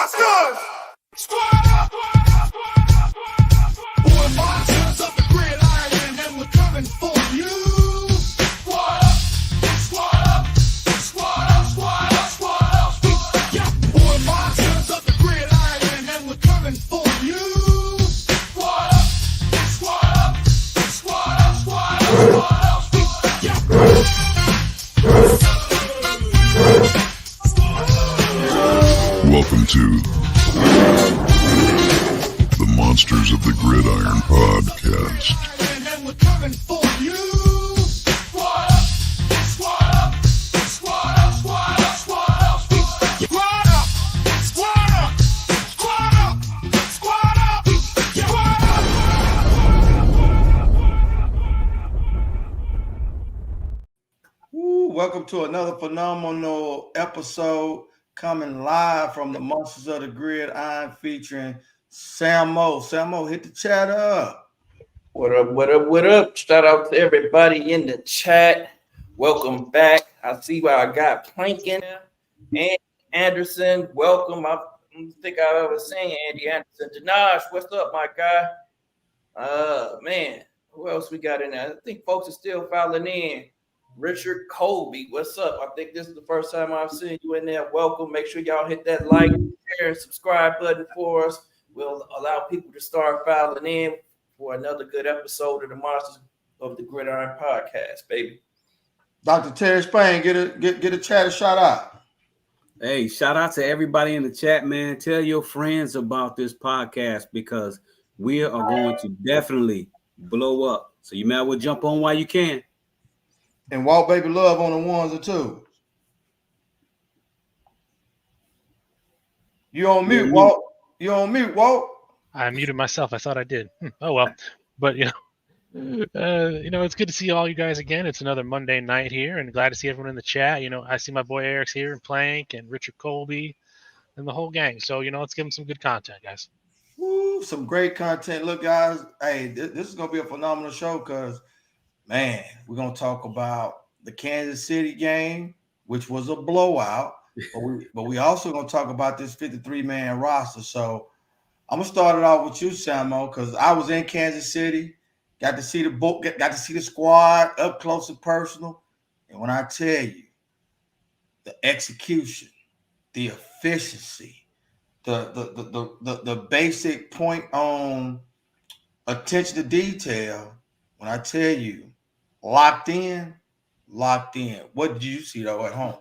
monsters! Squad up! Boy, monsters of the gridiron, and we're coming for you. Squad up! Squad up! Squad up! Squad up! Squad up! Yeah, boy, monsters of the gridiron, and we're coming for you. Squad up! Squad up! Squad up! Squad up! Squad up! Yeah. Welcome to the Monsters of the Gridiron podcast. And we're coming for you. Squad up, squad up, squad up, squad up, squad up, squad up, squad up, squad up, squad up, squad up. Welcome to another phenomenal episode coming live from the Monsters of the Gridiron featuring Samo. Samo, hit the chat up. What up, what up, what up? Shout out to everybody in the chat. Welcome back. I see where I got Plankin and Anderson. Welcome. I don't think I've ever seen Andy Anderson. Janaj, what's up, my guy? Man, who else we got in there? I think folks are still filing in. Richard Colby, what's up? I think this is the first time I've seen you in there. Welcome. Make sure y'all hit that like, share, and subscribe button for us. We'll allow people to start filing in for another good episode of the Monsters of the Gridiron podcast, baby. Dr. Terry Spain, get a chat a shout out. Hey, shout out to everybody in the chat, man. Tell your friends about this podcast because we are going to definitely blow up. So you might as well jump on while you can. And Walt Baby Love on the ones and twos. You on mute, Walt. You on mute, Walt. I muted myself. I thought I did. Oh well, but it's good to see all you guys again. It's another Monday night here, and glad to see everyone in the chat. I see my boy Eric's here, and Plank, and Richard Colby, and the whole gang. So let's give them some good content, guys. Woo, some great content. Look, guys, hey, this is gonna be a phenomenal show because, man, we're gonna talk about the Kansas City game, which was a blowout. But we also gonna talk about this 53-man roster. So I'm gonna start it off with you, Samo, because I was in Kansas City, got to see the squad up close and personal. And when I tell you the execution, the efficiency, the basic point on attention to detail, when I tell you locked in. What did you see though at home?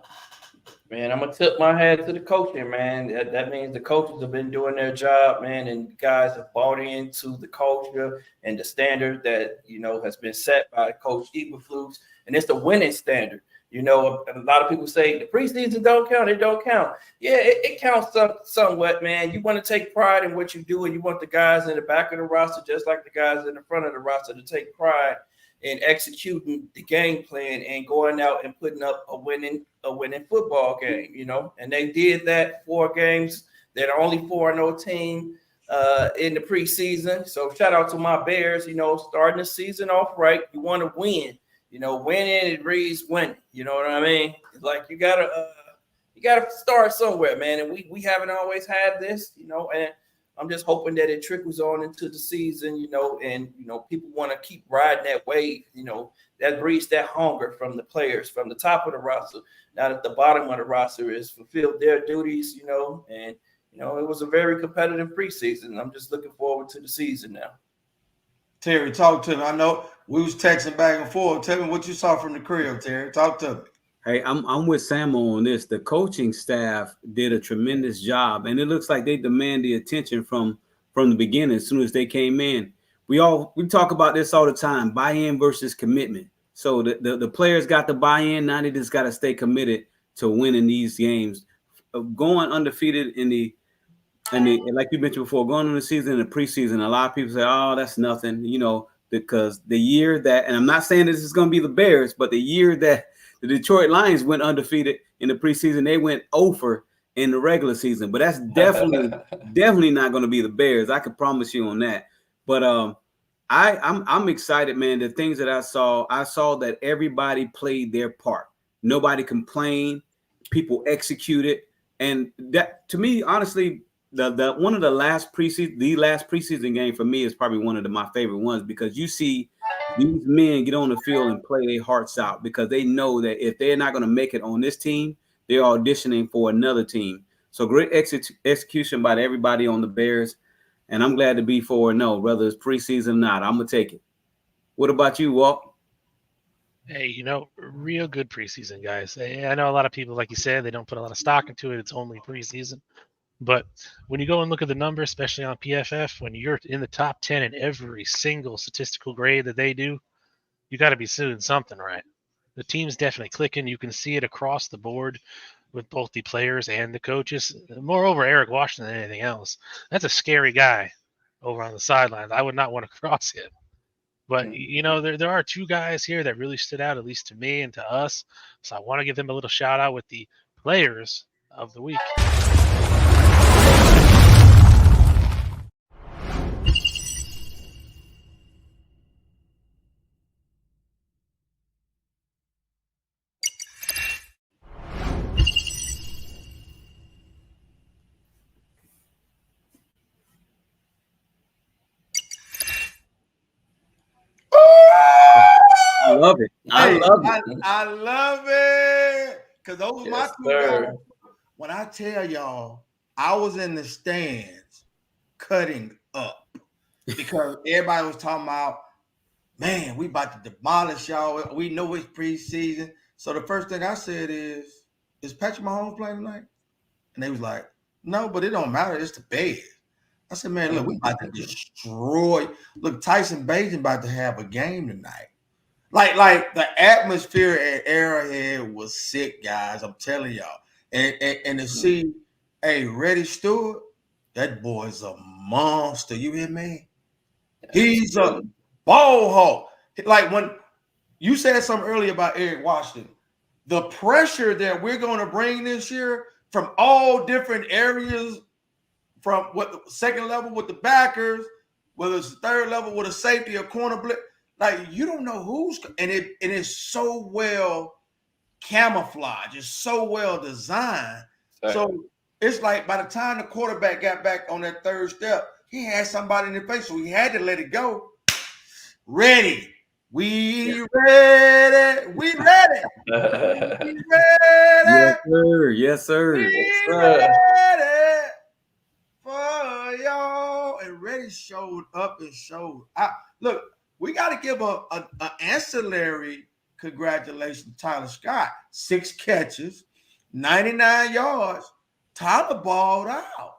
Man, I'm gonna tip my hat to the coaching, man. That means the coaches have been doing their job, man, and guys have bought into the culture and the standard that has been set by Coach Eberflus, and it's the winning standard. A lot of people say the preseason don't count. It don't count. Yeah, it counts somewhat, man. You want to take pride in what you do, and you want the guys in the back of the roster, just like the guys in the front of the roster, to take pride in executing the game plan and going out and putting up a winning football game, and they did that 4 games. They're the only 4-0 team in the preseason. So shout out to my Bears, starting the season off right. You want to win, winning it reads winning. You know what I mean? It's like you gotta start somewhere, man. And we haven't always had this, and I'm just hoping that it trickles on into the season, and people want to keep riding that wave, that breeds that hunger from the players from the top of the roster. Now that the bottom of the roster is fulfilled their duties, and it was a very competitive preseason. I'm just looking forward to the season now. Terry, talk to me. I know we was texting back and forth. Tell me what you saw from the crib, Terry. Talk to me. Hey, I'm with Samo on this. The coaching staff did a tremendous job, and it looks like they demand the attention from the beginning. As soon as they came in, we talk about this all the time: buy-in versus commitment. So the players got the buy-in. Now they just got to stay committed to winning these games. Going undefeated in the like you mentioned before, going on the season in the preseason, a lot of people say, "Oh, that's nothing," because the year that, and I'm not saying this is going to be the Bears, but the year that the Detroit Lions went undefeated in the preseason, they went over in the regular season. But that's definitely not going to be the Bears. I can promise you on that. But I'm excited, man. The things that I saw that everybody played their part. Nobody complained. People executed. And that, to me, honestly, the one of the last preseason game for me is probably one of my favorite ones, because you see these men get on the field and play their hearts out because they know that if they're not going to make it on this team, they're auditioning for another team. So great execution by everybody on the Bears, and I'm glad to be 4-0, whether it's preseason or not. I'm gonna take it. What about you, Walt? Hey, real good preseason, guys. I know a lot of people, like you said, they don't put a lot of stock into it. It's only preseason. But when you go and look at the numbers, especially on PFF, when you're in the top 10 in every single statistical grade that they do, you got to be doing something right. The team's definitely clicking. You can see it across the board with both the players and the coaches. Moreover, Eric Washington than anything else. That's a scary guy over on the sidelines. I would not want to cross him. But there are two guys here that really stood out, at least to me and to us. So I want to give them a little shout out with the players of the week. I love it. I love it. I love it. Because those were my Yes, two guys. sir. When I tell y'all, I was in the stands cutting up because everybody was talking about, man, we about to demolish y'all. We know it's preseason. So the first thing I said is Patrick Mahomes playing tonight? And they was like, no, but it don't matter. It's the Bears. I said, man, look, we about to destroy. Look, Tyson Bagent about to have a game tonight. Like the atmosphere at Arrowhead was sick, guys. I'm telling y'all. And to see, hey, Reddy Stewart, that boy's a monster. You hear me? He's a ball hawk. Like when you said something earlier about Eric Washington, the pressure that we're going to bring this year from all different areas, from what the second level with the backers, whether it's the third level with a safety or corner blitz, like you don't know who's, and it is so well camouflaged, it's so well designed. Sorry. So it's like by the time the quarterback got back on that third step, he had somebody in the face, so he had to let it go. Ready. We ready. We ready. We ready. Yes, sir. Yes, sir. We ready for y'all. And Reddy showed up and showed out. Look, we got to give an ancillary congratulations to Tyler Scott. 6 catches, 99 yards. Tyler balled out.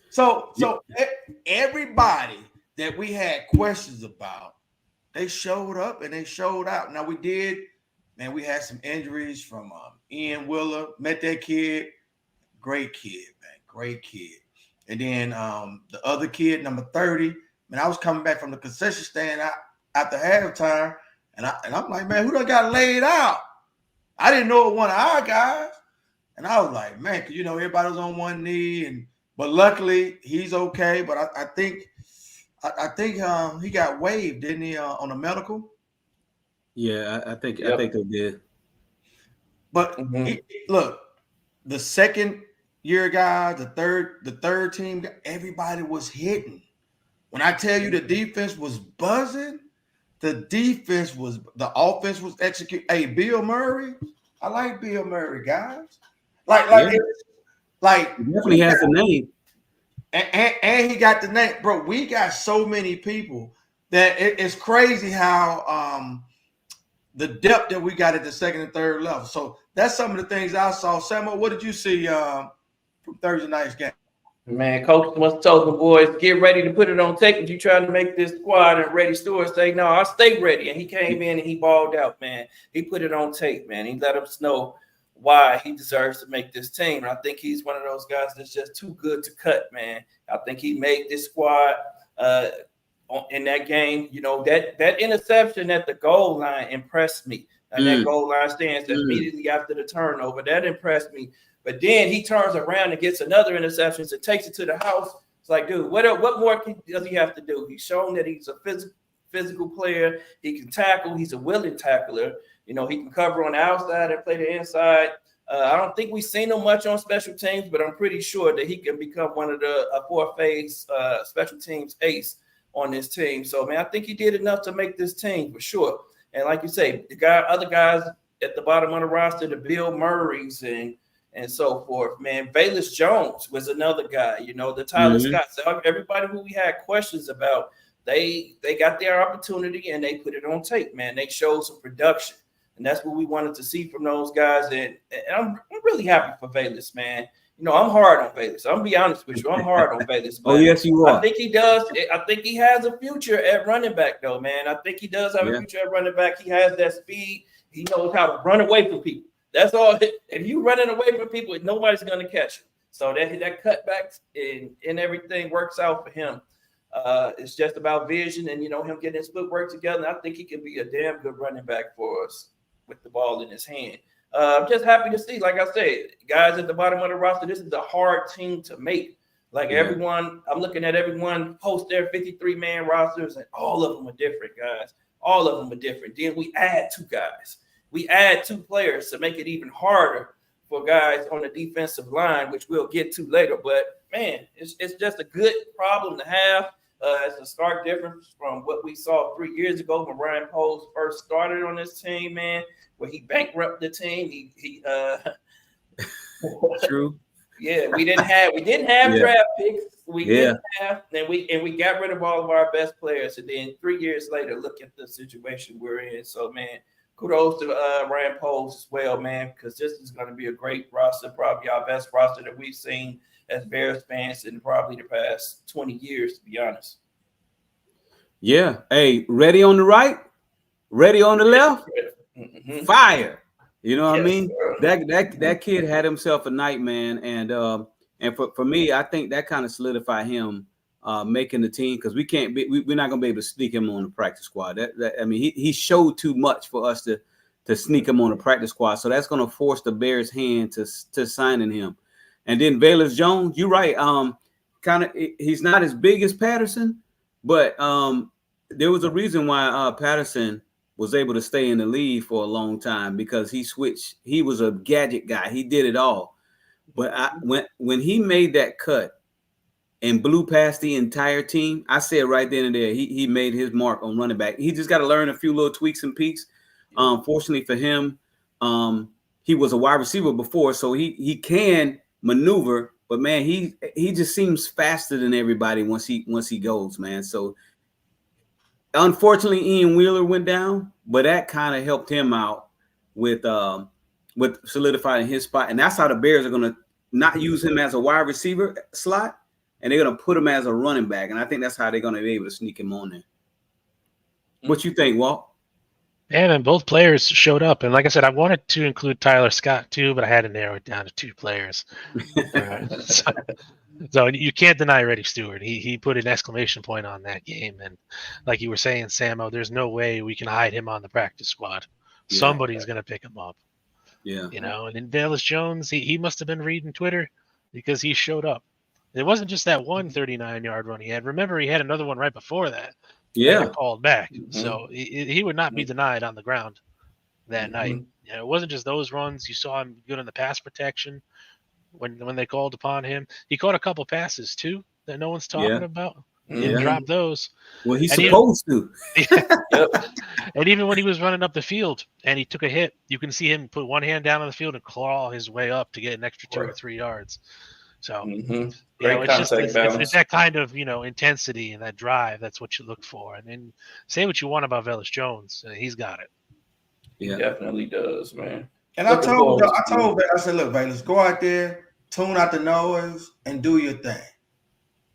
So everybody that we had questions about, they showed up and they showed out. Now we had some injuries from Ian Willer. Met that kid. Great kid, man. Great kid. And then the other kid, number 30, man, I was coming back from the concession stand after halftime, and I'm like, man, who done got laid out? I didn't know it was one of our guys. And I was like, man, because, everybody was on one knee, but luckily he's okay. But I think he got waived, didn't he, on a medical? Yeah, I think they did. But look, the second year guys, the third team, everybody was hitting. When I tell you the defense was buzzing, the offense was executing. Hey, Bill Murray, I like Bill Murray, guys. He definitely has the name. And he got the name, bro. We got so many people that it's crazy how the depth that we got at the second and third level. So that's some of the things I saw. Samuel, what did you see from Thursday night's game? Man, coach must have told the boys, get ready to put it on tape if you trying to make this squad. And Reddy Stewart say, no, I'll stay ready. And he came in and he balled out, man. He put it on tape, man. He let us know why he deserves to make this team. And I think he's one of those guys that's just too good to cut, man. I think he made this squad in that game. That interception at the goal line impressed me. And that goal line stance immediately after the turnover, that impressed me. But then he turns around and gets another interception and takes it to the house. It's like, dude, what more does he have to do? He's shown that he's a physical player. He can tackle. He's a willing tackler. He can cover on the outside and play the inside. I don't think we've seen him much on special teams, but I'm pretty sure that he can become one of the four-phase special teams ace on this team. So, man, I think he did enough to make this team for sure. And like you say, other guys at the bottom of the roster, the Bill Murrays and so forth, man. Velus Jones was another guy, the Tyler Scott. So everybody who we had questions about, they got their opportunity and they put it on tape, man. They showed some production. And that's what we wanted to see from those guys. And I'm really happy for Velus, man. I'm hard on Velus. I'm going to be honest with you. I'm hard on Velus. Oh, yes, you are. I think he does. I think he has a future at running back, though, man. I think he does have a future at running back. He has that speed. He knows how to run away from people. That's all. If you running away from people, nobody's going to catch him. So that cutbacks and everything works out for him. It's just about vision and, him getting his footwork together. And I think he can be a damn good running back for us with the ball in his hand. I'm just happy to see, like I said, guys at the bottom of the roster, this is a hard team to make. Everyone, I'm looking at everyone post their 53-man rosters, and all of them are different, guys. All of them are different. Then we add 2 guys. We add 2 players to make it even harder for guys on the defensive line, which we'll get to later. But, man, it's just a good problem to have. It's a stark difference from what we saw 3 years ago when Ryan Poles first started on this team, man, where he bankrupted the team. True. Yeah, we didn't have draft picks. We didn't have, and we got rid of all of our best players. And then 3 years later, look at the situation we're in. So, man, kudos to Ryan Poles as well, man, because this is going to be a great roster, probably our best roster that we've seen as Bears fans in probably the past 20 years, to be honest. Yeah. Hey, ready on the right, ready on the left, fire. You know what I mean? That kid had himself a night, man, and for me, I think that kind of solidified him making the team, because we're not gonna be able to sneak him on the practice squad. He showed too much for us to sneak him on the practice squad. So that's gonna force the Bears' hand to signing him. And then Velus Jones, you're right. He's not as big as Patterson, but there was a reason why Patterson was able to stay in the league for a long time, because he switched. He was a gadget guy. He did it all. But when he made that cut and blew past the entire team, I said right then and there, he made his mark on running back. He just got to learn a few little tweaks and peaks. Fortunately for him, he was a wide receiver before, so he can maneuver, but man, he just seems faster than everybody once he goes, man. So unfortunately, Ian Wheeler went down, but that kind of helped him out with solidifying his spot, and that's how the Bears are going to not use him as a wide receiver slot, and they're going to put him as a running back, and I think that's how they're going to be able to sneak him on there. What you think, Walt? Yeah, and both players showed up. And like I said, I wanted to include Tyler Scott too, but I had to narrow it down to 2 players. So you can't deny Reddy Stewart. He put an exclamation point on that game. And like you were saying, Samo, there's no way we can hide him on the practice squad. Yeah. Somebody's going to pick him up. Yeah. And then Velus Jones, he must have been reading Twitter, because he showed up. It wasn't just that one 39-yard run he had. Remember, he had another one right before that. Yeah, called back. So he would not be denied on the ground that night. It wasn't just those runs. You saw him good in the pass protection when they called upon him. He caught a couple passes too that no one's talking about. He didn't drop those. Well, he's supposed to. And even when he was running up the field and he took a hit, you can see him put one hand down on the field and claw his way up to get an extra 2 or 3 yards. So it's that kind of intensity and that drive. That's what you look for. And then say what you want about Velus Jones, he's got it. He definitely does, man. And I told I said, look, Velus, go out there, tune out the noise, and do your thing.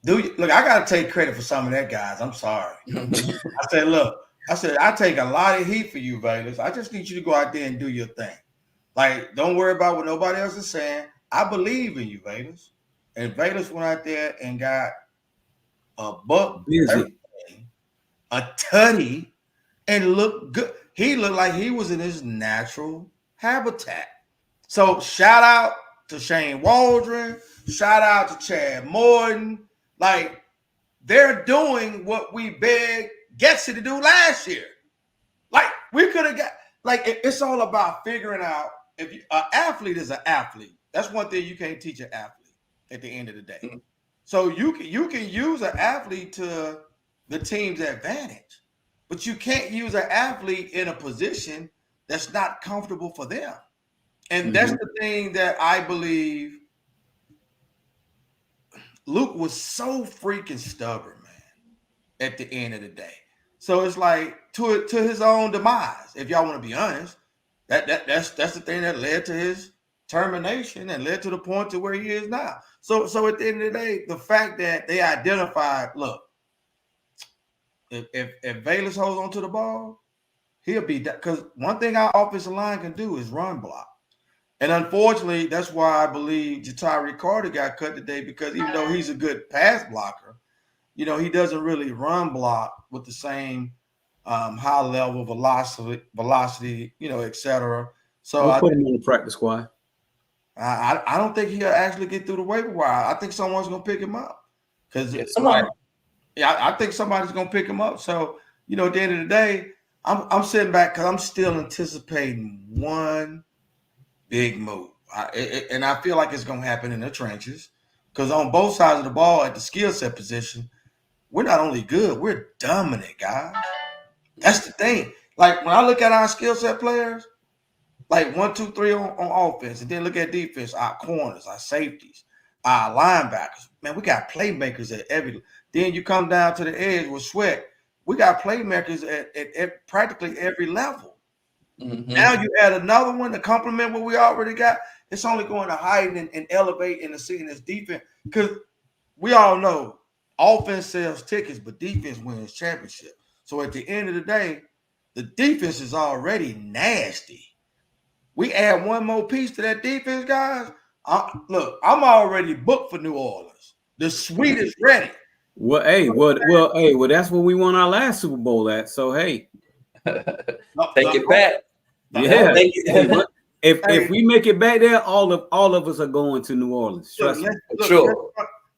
Look, I gotta take credit for some of that, guys. I'm sorry. I said, I take a lot of heat for you, Velus. I just need you to go out there and do your thing. Like, don't worry about what nobody else is saying. I believe in you, Velus. And Velus went out there and got a buck, a tutty, and looked good. He looked like he was in his natural habitat. So shout out to Shane Waldron. Shout out to Chad Morton. Like, they're doing what we begged Getsy to do last year. Like, we could have got, like, it's all about figuring out if you, an athlete is an athlete. That's one thing you can't teach an athlete at the end of the day. Mm-hmm. So you can use an athlete to the team's advantage, but you can't use an athlete in a position that's not comfortable for them. And that's the thing that I believe Luke was so freaking stubborn, man, at the end of the day. So it's like to his own demise, if y'all want to be honest. That's the thing that led to his termination and led to the point to where he is now. So at the end of the day, the fact that they identified, look, if Velus holds onto the ball, he'll be that, because one thing our offensive line can do is run block. And unfortunately, that's why I believe Jatari Carter got cut today, because even though he's a good pass blocker, he doesn't really run block with the same high level velocity, et cetera. So We'll put him on the practice squad. I don't think he'll actually get through the waiver wire. I think someone's gonna pick him up because I think somebody's gonna pick him up. So at the end of the day, I'm sitting back because I'm still anticipating one big move, and I feel like it's gonna happen in the trenches, because on both sides of the ball at the skill set position, we're not only good, we're dominant, guys. That's the thing. Like when I look at our skill set players, like 1, 2, 3 on offense, and then look at defense, our corners, our safeties, our linebackers. Man, we got playmakers at every. Then you come down to the edge with Sweat. We got playmakers at practically every level. Mm-hmm. Now you add another one to complement what we already got. It's only going to heighten and elevate in the seeing this defense, because we all know offense sells tickets, but defense wins championship. So at the end of the day, the defense is already nasty. We add one more piece to that defense, guys. Look, I'm already booked for New Orleans. The suite is ready. Well, that's what we won our last Super Bowl at. So hey, take it back. Yeah. If we make it back there, all of us are going to New Orleans. Trust me.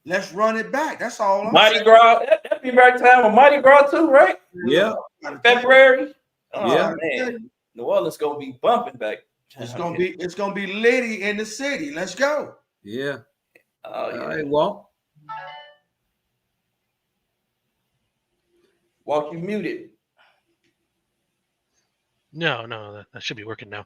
Let's run it back. That's all. Mardi Gras. That'd be right time with Mardi Gras too, right? Yeah. February. Oh yeah. Man, New Orleans gonna be bumping back. It's gonna be litty in the city. Let's go. Yeah. Oh yeah. All right, Walt, you muted. No, that should be working now.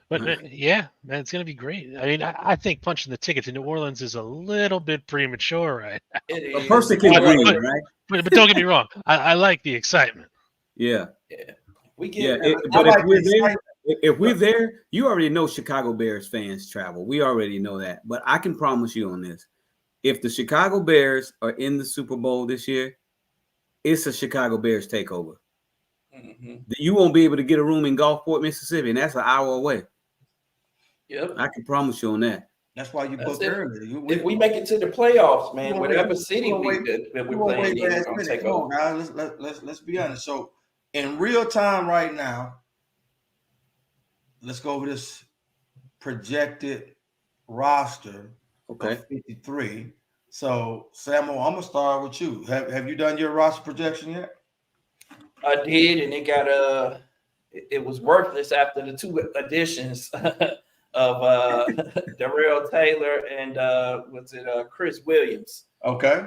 But yeah, man, it's gonna be great. I mean, I think punching the ticket to New Orleans is a little bit premature, right? A person can dream, right? But don't get me wrong, I like the excitement. Yeah. We get. But if we're there, you already know Chicago Bears fans travel. We already know that. But I can promise you on this: if the Chicago Bears are in the Super Bowl this year, it's a Chicago Bears takeover. Mm-hmm. You won't be able to get a room in Gulfport, Mississippi, and that's an hour away. Yep, I can promise you on that. That's why you book early. If we make it to the playoffs, man, whatever city we're playing in, we're gonna take over. Guys, let's be honest. So in real time right now, let's go over this projected roster. Okay. Of 53. So Samuel, I'm gonna start with you. Have you done your roster projection yet? I did, and it was worthless after the 2 additions of Darrell Taylor and Chris Williams. Okay.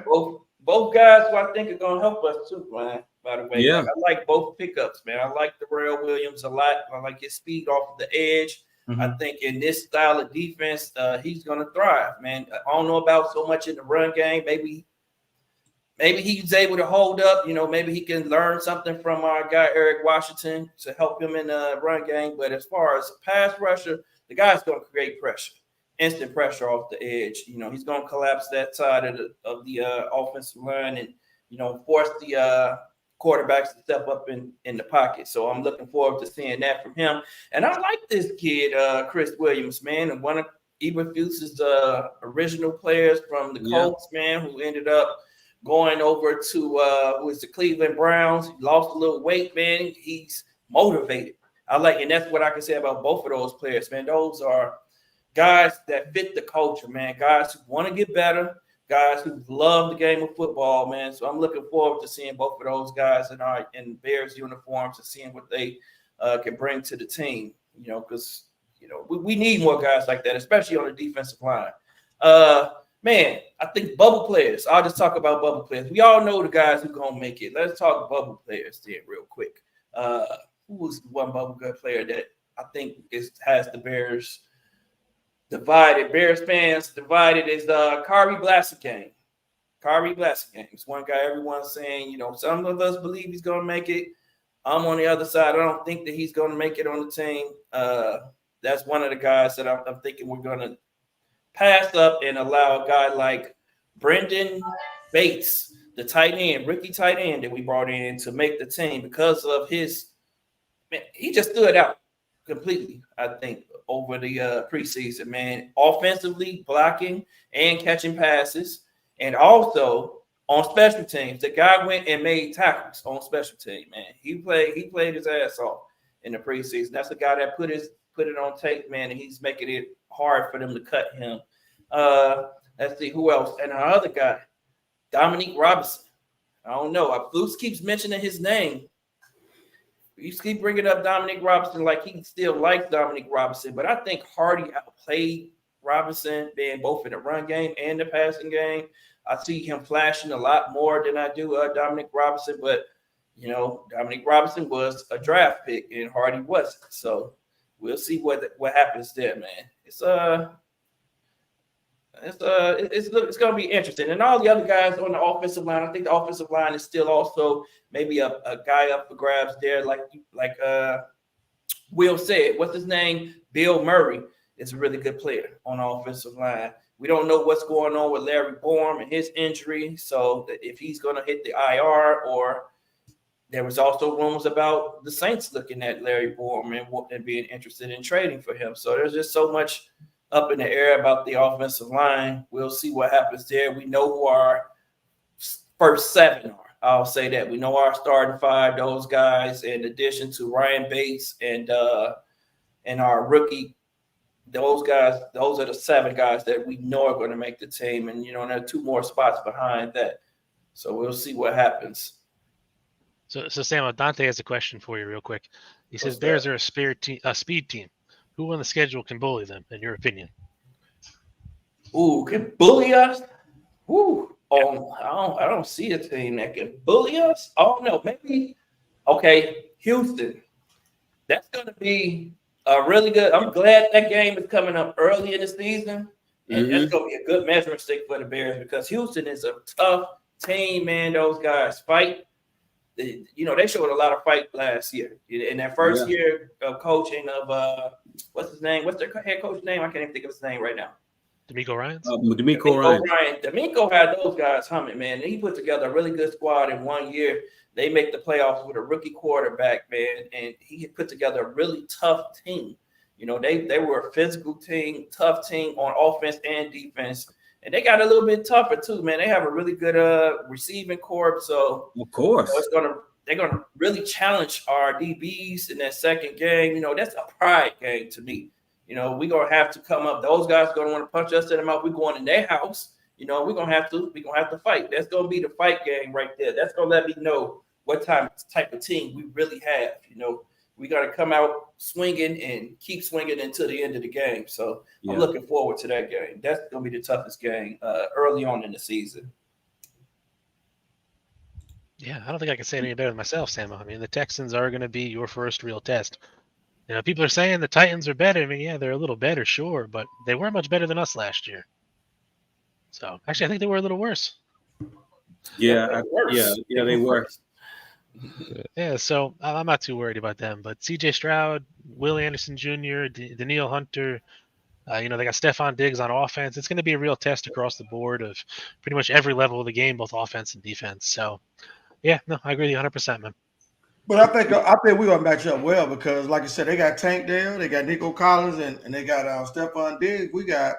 Both guys who I think are gonna help us too, man. By the way, yeah. I like both pickups, man. I like Darrell Williams a lot. I like his speed off the edge. Mm-hmm. I think in this style of defense, he's gonna thrive, man. I don't know about so much in the run game. Maybe he's able to hold up. Maybe he can learn something from our guy Eric Washington to help him in the run game. But as far as pass rusher, the guy's going to create pressure, instant pressure off the edge. He's going to collapse that side of the offensive line and force the quarterbacks to step up in the pocket. So I'm looking forward to seeing that from him. And I like this kid, Chris Williams, man, and one of Eberflus's original players from the Colts, man, who ended up going over to the Cleveland Browns. He lost a little weight, man. He's motivated. And that's what I can say about both of those players, man. Those are guys that fit the culture, man. Guys who want to get better, guys who love the game of football, man. So I'm looking forward to seeing both of those guys in Bears uniforms and seeing what they can bring to the team. Because we need more guys like that, especially on the defensive line. Man, I think bubble players. I'll just talk about bubble players. We all know the guys who gonna make it. Let's talk bubble players then real quick. Who was one bubble gut player that I think has the Bears divided? Bears fans divided is Kari Blasingame. Kari Blasingame is one guy everyone's saying, some of us believe he's gonna make it. I'm on the other side. I don't think that he's gonna make it on the team. That's one of the guys that I'm thinking we're gonna pass up and allow a guy like Brendan Bates, the tight end, rookie tight end that we brought in to make the team because of he just stood out completely, I think, over the preseason, man. Offensively, blocking and catching passes, and also on special teams. The guy went and made tackles on special team, man. He played his ass off in the preseason. That's the guy that put it on tape, man, and he's making it hard for them to cut him. Let's see who else. And our other guy, Dominique Robinson. I don't know. Bruce keeps mentioning his name. You keep bringing up Dominique Robinson like he still likes Dominique Robinson, but I think Hardy outplayed Robinson, being both in the run game and the passing game. I see him flashing a lot more than I do Dominique Robinson, but Dominique Robinson was a draft pick and Hardy wasn't. So we'll see what happens there, man. It's going to be interesting. And all the other guys on the offensive line, I think the offensive line is still also maybe a guy up for grabs there, like Will said. What's his name? Bill Murray is a really good player on the offensive line. We don't know what's going on with Larry Bourne and his injury, so if he's going to hit the IR, or there was also rumors about the Saints looking at Larry Bourne and being interested in trading for him. So there's just so much up in the air about the offensive line. We'll see what happens there. We know who our first seven are. I'll say that. We know our starting five, those guys, in addition to Ryan Bates and our rookie. Those guys, those are the seven guys that we know are going to make the team. And, there are two more spots behind that. So we'll see what happens. So Sam, Dante has a question for you real quick. He says, Bears are a speed team. Who on the schedule can bully them, in your opinion? Ooh, can bully us? Ooh, I don't see a team that can bully us. Oh, no, maybe. Okay, Houston. That's going to be a really good. I'm glad that game is coming up early in the season. And that's going to be a good measuring stick for the Bears, because Houston is a tough team, man. Those guys fight. They showed a lot of fight last year. In that first year of coaching of what's his name? What's their head coach's name? I can't even think of his name right now. D'Amico Ryans? D'Amico Ryan. D'Amico had those guys humming, man. He put together a really good squad in 1 year. They make the playoffs with a rookie quarterback, man, and he put together a really tough team. They were a physical team, tough team on offense and defense. And they got a little bit tougher too, man. They have a really good receiving corps, so of course they're gonna really challenge our DBs in that second game. That's a pride game to me. We're gonna have to come up. Those guys are gonna want to punch us in the mouth. We're going in their house. We're gonna have to fight. That's gonna be the fight game right there. That's gonna let me know what type of team we really have. We got to come out swinging and keep swinging until the end of the game. So I'm looking forward to that game. That's going to be the toughest game early on in the season. Yeah, I don't think I can say any better than myself, Sam. I mean, the Texans are going to be your first real test. People are saying the Titans are better. I mean, yeah, they're a little better, sure, but they weren't much better than us last year. So actually, I think they were a little worse. Yeah, they were. Yeah, so I'm not too worried about them. But C.J. Stroud, Will Anderson Jr., Daniil Hunter, they got Stephon Diggs on offense. It's going to be a real test across the board of pretty much every level of the game, both offense and defense. So, yeah, no, I agree with you 100%, man. But I think we're going to match up well because, like I said, they got Tank Dell, they got Nico Collins, and they got Stephon Diggs. We got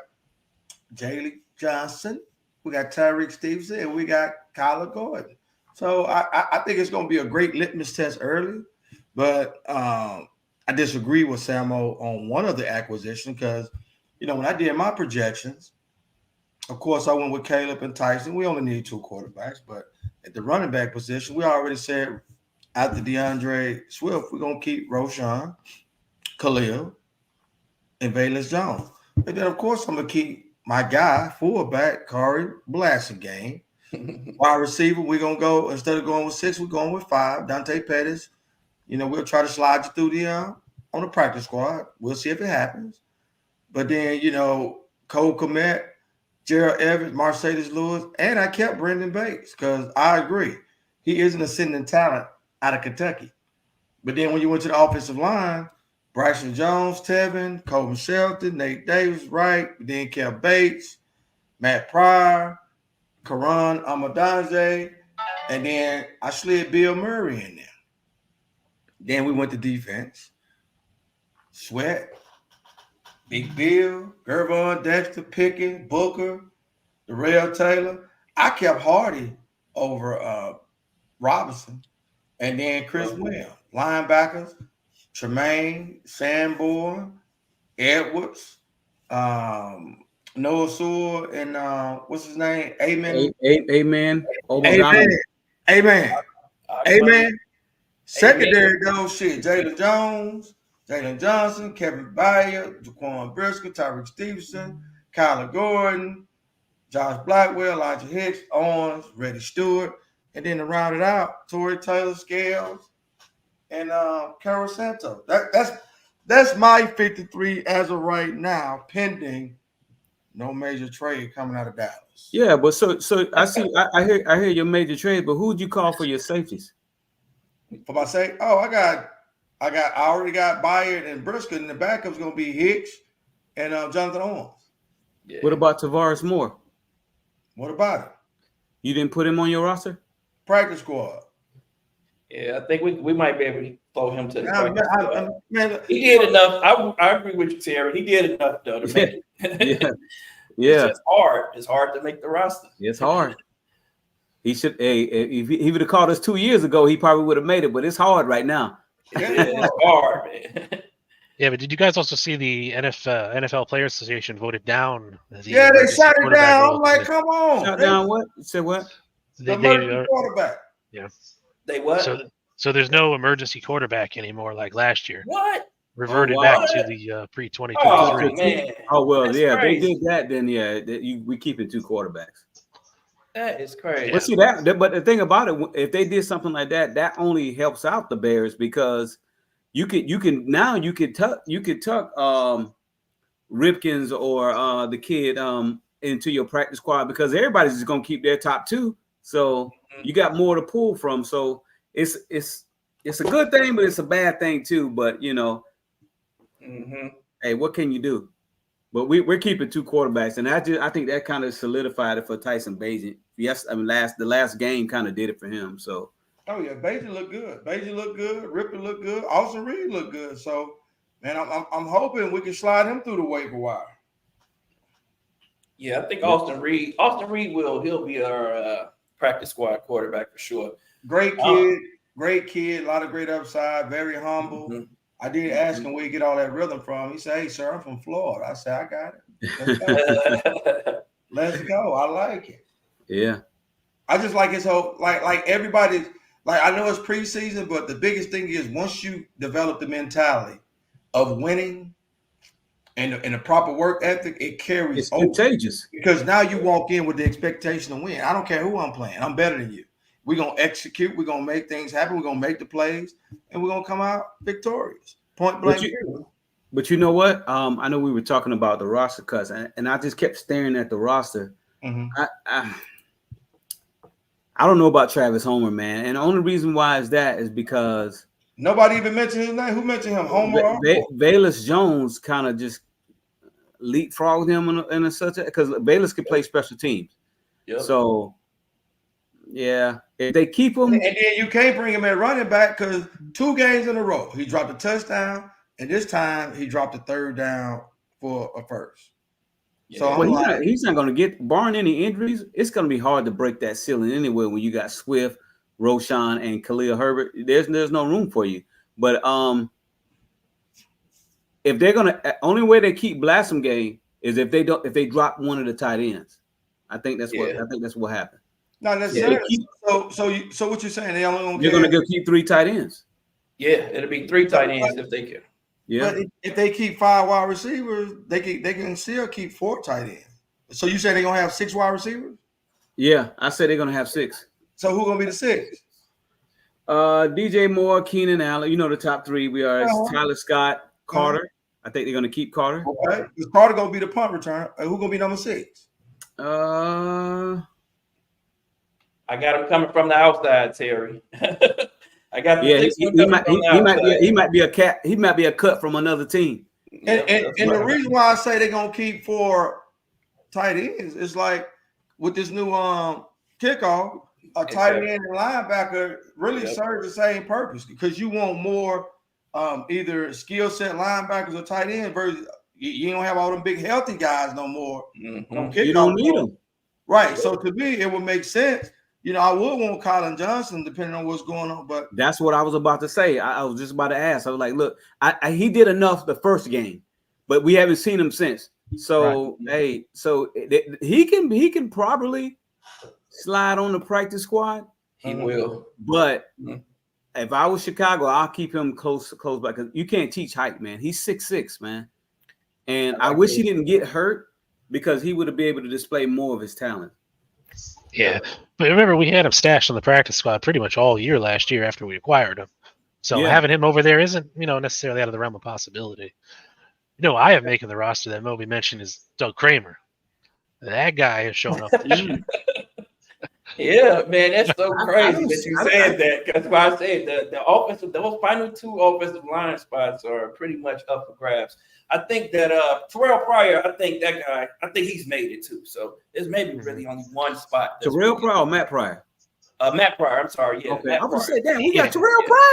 Jalen Johnson, we got Tyreek Stevenson, and we got Kyler Gordon. So I think it's going to be a great litmus test early, but I disagree with Samo on one of the acquisitions because, when I did my projections, of course, I went with Caleb and Tyson. We only need two quarterbacks, but at the running back position, we already said after DeAndre Swift, we're going to keep Roshan, Khalil, and Velus Jones. And then, of course, I'm going to keep my guy, fullback, Corey Blanchard. Wide receiver, we're going to go, instead of going with 6, we're going with 5. Dante Pettis. We'll try to slide you through on the practice squad. We'll see if it happens. But then, Cole Kmet, Gerald Evans, Mercedes Lewis, and I kept Brendan Bates because I agree. He is an ascending talent out of Kentucky. But then when you went to the offensive line, Bryson Jones, Tevin, Colton Shelton, Nate Davis, Wright, then kept Bates, Matt Pryor, Karan Amadanze, and then I slid Bill Murray in there. Then we went to defense. Sweat, Big Bill, Gervon, Dexter, Pickens, Booker, Darrell Taylor. I kept Hardy over Robinson. And then Chris Williams. Linebackers, Tremaine, Sanborn, Edwards, Noah Sewell, and what's his name? Amen. Amen. Amen. Secondary though, shit. Jalen Jones, Jalen Johnson, Kevin Byard, Jaquan Briscoe, Tyreek Stevenson, Kyler Gordon, Josh Blackwell, Elijah Hicks, Owens, Reddy Stewart, and then to round it out, Torrey Taylor, Scales, and Carol Santos. That's my 53 as of right now, pending no major trade coming out of Dallas. Yeah, but so I see. I hear your major trade, but who'd you call for your safeties? For my sake, I already got Byard and Briscoe, and the backup's gonna be Hicks and Jonathan Owens. Yeah. What about Tavares Moore? What about it? You didn't put him on your roster? Practice squad. Yeah, I think we might be able to throw him to the practice squad. Man, He did enough. I agree with you, Terry. He did enough though to make it. Yeah. It's hard. It's hard to make the roster. It's hard. He should. Hey, if he would have called us 2 years ago, he probably would have made it. But it's hard right now. It's hard, man. Yeah, but did you guys also see the NFL Players Association voted down? they shot it down. I'm like, come on. Shut down what? You said what? They quarterback. Yeah. They what? So there's no emergency quarterback anymore like last year. What? Reverted back to the pre-2023. Oh, man. Oh well, That's yeah. crazy. They did that. Then yeah, we keeping 2 quarterbacks. That is crazy. But see that. But the thing about it, if they did something like that, that only helps out the Bears because you could tuck Ripkins or the kid into your practice squad because everybody's just gonna keep their top 2. So you got more to pull from. So it's a good thing, but it's a bad thing too. But hey, what can you do? But we're keeping 2 quarterbacks, and I think that kind of solidified it for Tyson Bagent. Yes, I mean the last game kind of did it for him. So oh yeah, Bagent looked good. Bagent looked good. Ripper looked good. Austin Reed looked good. So man, I'm hoping we can slide him through the waiver wire. Yeah, I think Austin Reed he'll be our practice squad quarterback for sure. Great kid, a lot of great upside, very humble. Mm-hmm. I did ask him where you get all that rhythm from. He said, "Hey, sir, I'm from Florida." I said, "I got it. Let's go. I like it." yeah, I just like his whole like everybody. Like I know it's preseason, but the biggest thing is once you develop the mentality of winning and the proper work ethic, it carries it's over. contagious. Because now you walk in with the expectation to win. I don't care who I'm playing. I'm better than you. We're going to execute. We're going to make things happen. We're going to make the plays, and we're going to come out victorious. Point blank. But you know what? I know we were talking about the roster cuts, and I just kept staring at the roster. Mm-hmm. I don't know about Travis Homer, man. And the only reason why is that is because nobody even mentioned his name. Who mentioned him? Homer? Velus Jones kind of just leapfrogged him in a such because Velus can play special teams. Yep. So yeah, if they keep him, and then you can't bring him at running back because 2 games in a row he dropped a touchdown, and this time he dropped a 3rd down for a first. Yeah. So well, he's not going to get, barring any injuries, it's going to be hard to break that ceiling anyway when you got Swift, Roshan, and Khalil Herbert. There's no room for you. But if they're gonna, only way they keep Blasingame is if they drop one of the tight ends. I think that's what happened. Not necessarily. So what you're saying? They're going to keep 3 tight ends. Yeah, it'll be 3 tight ends if they can. Yeah. But if they keep 5 wide receivers, they can still keep 4 tight ends. So you say they're gonna have 6 wide receivers? Yeah, I said they're gonna have 6. So who gonna be the 6? DJ Moore, Keenan Allen. You know the top 3. We are Uh-huh. Tyler Scott, Carter. I think they're gonna keep Carter. Okay. Is Carter gonna be the punt returner? Who gonna be number 6? Uh, I got him coming from the outside, Terry. I got the yeah, 6 he coming might from the he might outside. be a cat. He might be a cut from another team. And the reason why I say they're gonna keep 4 tight ends is like with this new kickoff, a tight end and linebacker really serves the same purpose because you want more either skill set linebackers or tight end versus you don't have all them big healthy guys no more. Mhm. You don't need them. Right. So to me, it would make sense. You know, I would want Colin Johnson depending on what's going on, but That's what I was about to say. I was just about to ask. I was like, look, he did enough the first game, but we haven't seen him since. So hey, so he can probably slide on the practice squad. He will. But if I was Chicago, I'll keep him close by because you can't teach height, man. He's 6'6", man. And I wish he didn't get hurt because he would have been able to display more of his talent. Yeah, but remember we had him stashed on the practice squad pretty much all year last year after we acquired him. So having him over there isn't, necessarily out of the realm of possibility. I have making the roster that Moby mentioned is Doug Kramer. That guy has shown up this year. Yeah, man, that's so crazy that you said that. That's why I said those final 2 offensive line spots are pretty much up for grabs. I think that Terrell Pryor, I think he's made it too. So there's maybe really only one spot. Terrell Pryor or Matt Pryor? Matt Pryor, I'm sorry. Yeah, okay. Matt I was Pryor. saying, damn, we got Terrell Pryor.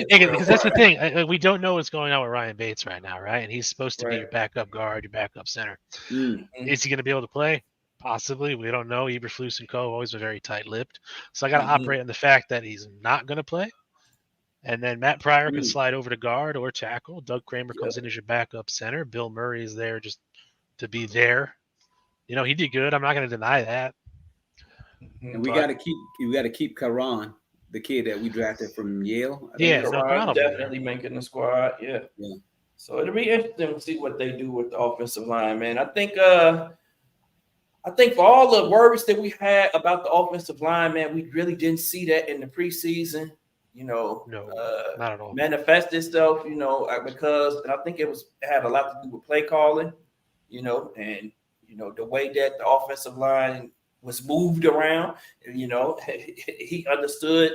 Because that's the thing. We don't know what's going on with Ryan Bates right now, right? And he's supposed to be your backup guard, your backup center. Is he going to be able to play? Possibly. We don't know. Eberflus and Co. always been very tight-lipped. So I got to operate on the fact that he's not going to play. And then Matt Pryor can slide over to guard or tackle. Doug Kramer comes in as your backup center. Bill Murray is there just to be there. He did good. I'm not going to deny that. And we got to keep Karan, the kid that we drafted from Yale. No problem. Definitely making the squad. Yeah. So it'll be interesting to see what they do with the offensive line, man. I think for all the worries that we had about the offensive line, man, we really didn't see that in the preseason. No, not at all. Manifest itself, because I think it had a lot to do with play calling, and the way that the offensive line was moved around. He understood.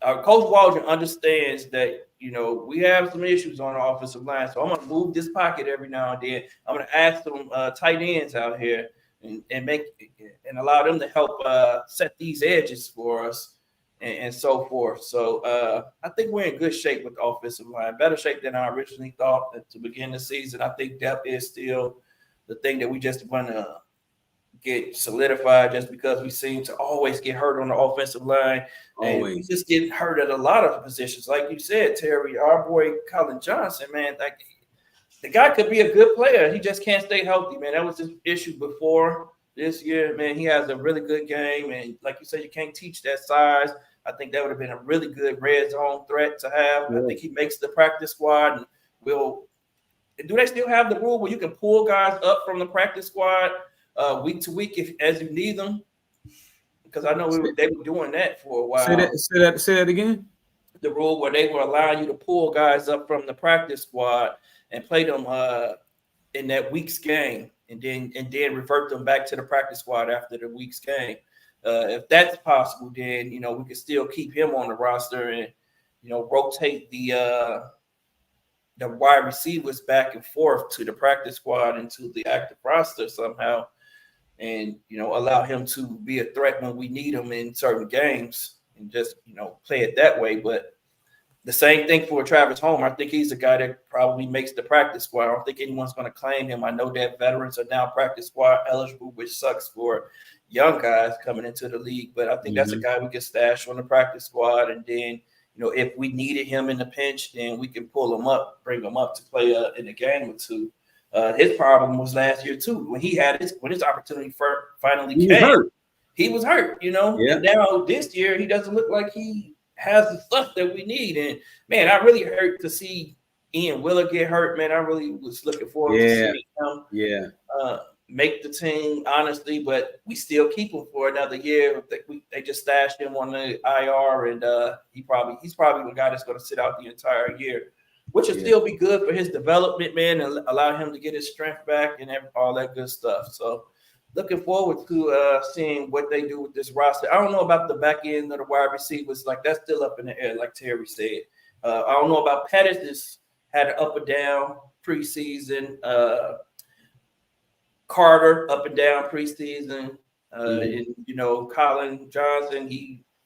Coach Waldron understands that we have some issues on the offensive line, so I'm gonna move this pocket every now and then. I'm gonna ask some tight ends out here and allow them to help set these edges for us. And so forth. So I think we're in good shape with the offensive line, better shape than I originally thought to begin the season. I think depth is still the thing that we just want to get solidified just because we seem to always get hurt on the offensive line. And we just get hurt at a lot of positions. Like you said, Terry, our boy Colin Johnson, man, like the guy could be a good player. He just can't stay healthy, man. That was his issue before this year, man. He has a really good game. And like you said, you can't teach that size. I think that would have been a really good red zone threat to have. I think he makes the practice squad. And do they still have the rule where you can pull guys up from the practice squad week to week as you need them? Because I know they were doing that for a while. Say that again. The rule where they were allowing you to pull guys up from the practice squad and play them in that week's game, and then revert them back to the practice squad after the week's game. If that's possible, then we can still keep him on the roster and rotate the wide receivers back and forth to the practice squad and to the active roster somehow, and allow him to be a threat when we need him in certain games, and just play it that way. But the same thing for Travis Homer. I think he's a guy that probably makes the practice squad. I don't think anyone's going to claim him. I know that veterans are now practice squad eligible, which sucks for young guys coming into the league. But I think that's a guy we can stash on the practice squad. And then, if we needed him in the pinch, then we can pull him up, bring him up to play in a game or two. His problem was last year too. When his opportunity finally came, he was hurt, And now this year, he doesn't look like he has the stuff that we need. And man, I really hurt to see Ian Willer get hurt, man, I really was looking forward to Yeah, seeing him yeah. make the team, honestly, but we still keep him for another year. They just stashed him on the IR, and he's probably the guy that's going to sit out the entire year, which will still be good for his development, man, and allow him to get his strength back and all that good stuff. So looking forward to seeing what they do with this roster. I don't know about the back end of the wide receivers. Like, that's still up in the air, like Terry said. I don't know about Pettis. This had an up and down preseason. Carter up and down preseason. And, Colin Johnson,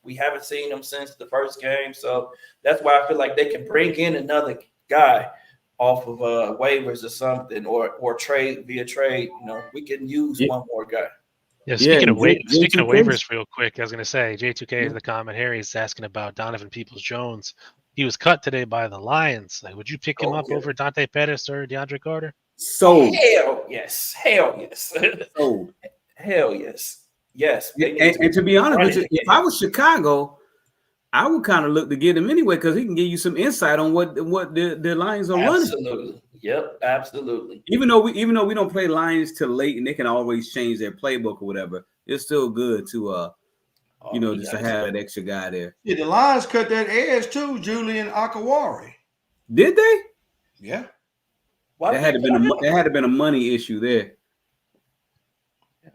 we haven't seen him since the first game. So that's why I feel like they can bring in another guy off of waivers or something, or trade via trade. We can use one more guy. Yeah, speaking of J2K. waivers, real quick, I was going to say J2K is the comment here. He's asking about Donovan Peoples-Jones. He was cut today by the Lions. Like, would you pick him up over Dante Pettis or DeAndre Carter? Sold. Hell yes. Sold. Hell yes. Yes. And to be honest with you, if I was Chicago, I would kind of look to get him anyway, because he can give you some insight on what the Lions are running. Absolutely. Yep, absolutely. Even though we don't play Lions till late, and they can always change their playbook or whatever, it's still good to just to have that extra guy there. Yeah, the Lions cut that edge too, Julian Akawari. Did they? Yeah. There had to been a money issue there.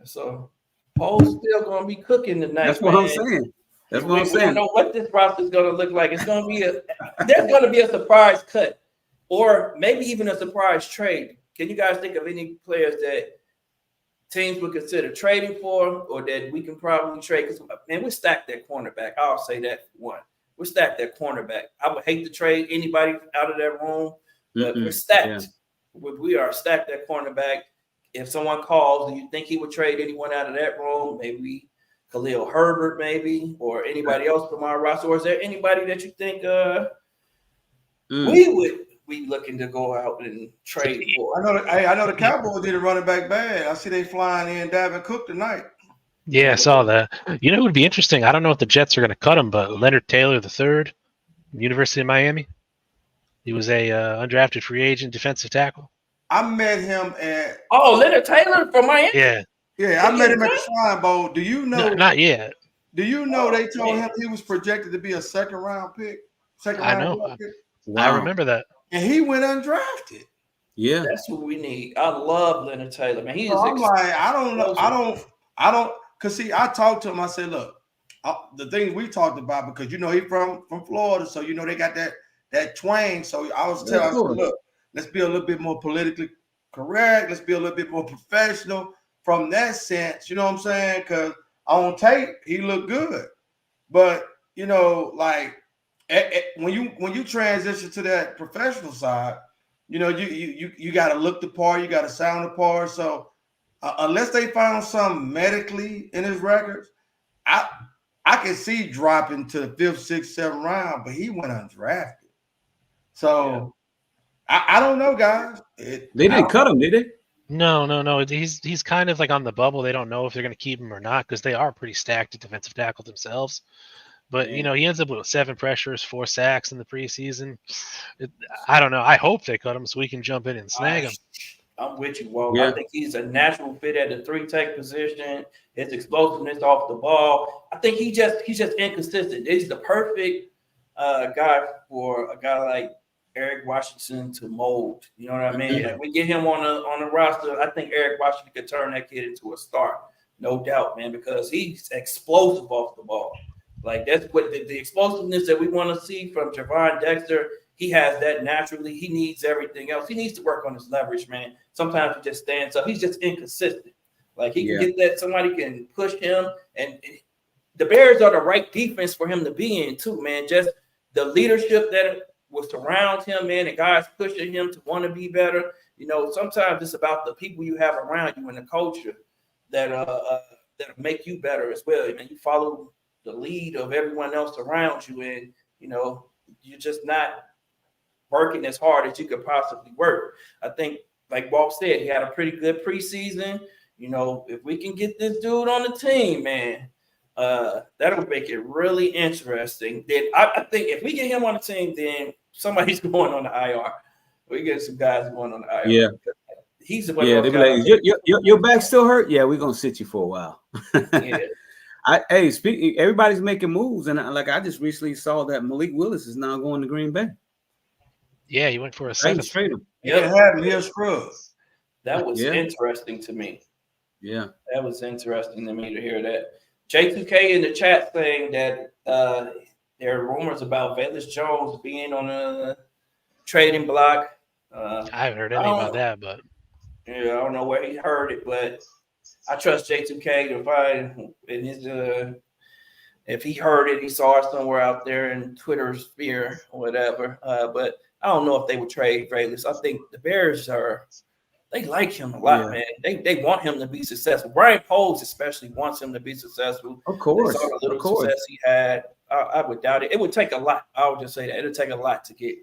So Poe's still gonna be cooking tonight. That's what I'm saying. That's what I'm saying. We don't know what this roster is gonna look like. It's gonna be there's gonna be a surprise cut, or maybe even a surprise trade. Can you guys think of any players that teams would consider trading for, or that we can probably trade? Because, man, we stacked that cornerback. I'll say that for one. We're stacked that cornerback. I would hate to trade anybody out of that room, but we're stacked. Yeah. We are stacked at cornerback. If someone calls, do you think he would trade anyone out of that room? Maybe Khalil Herbert, maybe, or anybody else from our roster? Or is there anybody that you think we would be looking to go out and trade for? I know the Cowboys did a running back bad. I see they flying in Davin Cook tonight. Yeah, I saw that. You know, it would be interesting. I don't know if the Jets are going to cut him, but Leonard Taylor III, University of Miami. He was a undrafted free agent defensive tackle. I met him at Leonard Taylor from Miami. Yeah, I met him at the Shrine Bowl. Do you know? Not yet. Do you know they told him he was projected to be a second round pick? I know. Pick? Wow. I remember that. And he went undrafted. Yeah, that's what we need. I love Leonard Taylor, man. He is. I'm like, I don't know. I don't. Cause see, I talked to him. I said, look, the things we talked about, because he from Florida, so they got that twang. So I was telling him, look, let's be a little bit more politically correct. Let's be a little bit more professional from that sense. You know what I'm saying? Because on tape, he looked good. But, like when you transition to that professional side, you got to look the part. You got to sound the part. So unless they found something medically in his records, I can see dropping to the 5th, 6th, 7th round, but he went undrafted. So I don't know, guys. They didn't cut him, did they? No. He's kind of like on the bubble. They don't know if they're going to keep him or not, because they are pretty stacked at defensive tackle themselves. But, he ends up with 7 pressures, 4 sacks in the preseason. I don't know. I hope they cut him so we can jump in and snag him. I'm with you, Walt. Yeah. I think he's a natural fit at the 3-tech position. His explosiveness off the ball. I think he's just inconsistent. He's the perfect guy for a guy like Eric Washington to mold. You know what I mean? Like, we get him on the roster. I think Eric Washington could turn that kid into a star, no doubt, man, because he's explosive off the ball. Like, that's what the explosiveness that we want to see from Javon Dexter. He has that naturally. He needs everything else. He needs to work on his leverage, man. Sometimes he just stands up. He's just inconsistent. Like, he can get that. Somebody can push him. And the Bears are the right defense for him to be in, too, man. Just the leadership that will surround him, man, and guys pushing him to want to be better. Sometimes it's about the people you have around you and the culture that make you better as well. Man, you follow the lead of everyone else around you, and, you're just not working as hard as you could possibly work. I think, like Bob said, he had a pretty good preseason. If we can get this dude on the team, man, that'll make it really interesting. Then I think if we get him on the team, then somebody's going on the IR. We get some guys going on the IR. Yeah. He's the one. Yeah, they be like, your back still hurt? Yeah, we're gonna sit you for a while. Yeah. Speaking, everybody's making moves, and I just recently saw that Malik Willis is now going to Green Bay. Yeah, he went for a Titans seventh. trade him. Yeah, have him here scrub. That was Yeah. interesting to me. Yeah. That was interesting to me to hear that. J2K in the chat saying that there are rumors about Velus Jones being on a trading block. I haven't heard anything about that, but yeah, I don't know where he heard it, but I trust J2K to find in his if he heard it, he saw it somewhere out there in Twitter's sphere or whatever. But I don't know if they would trade Velus. I think the Bears they like him a lot, man. They want him to be successful. Brian Poles especially wants him to be successful. Of course. They saw the little success he had. I would doubt it. It would take a lot. I would just say that it would take a lot to get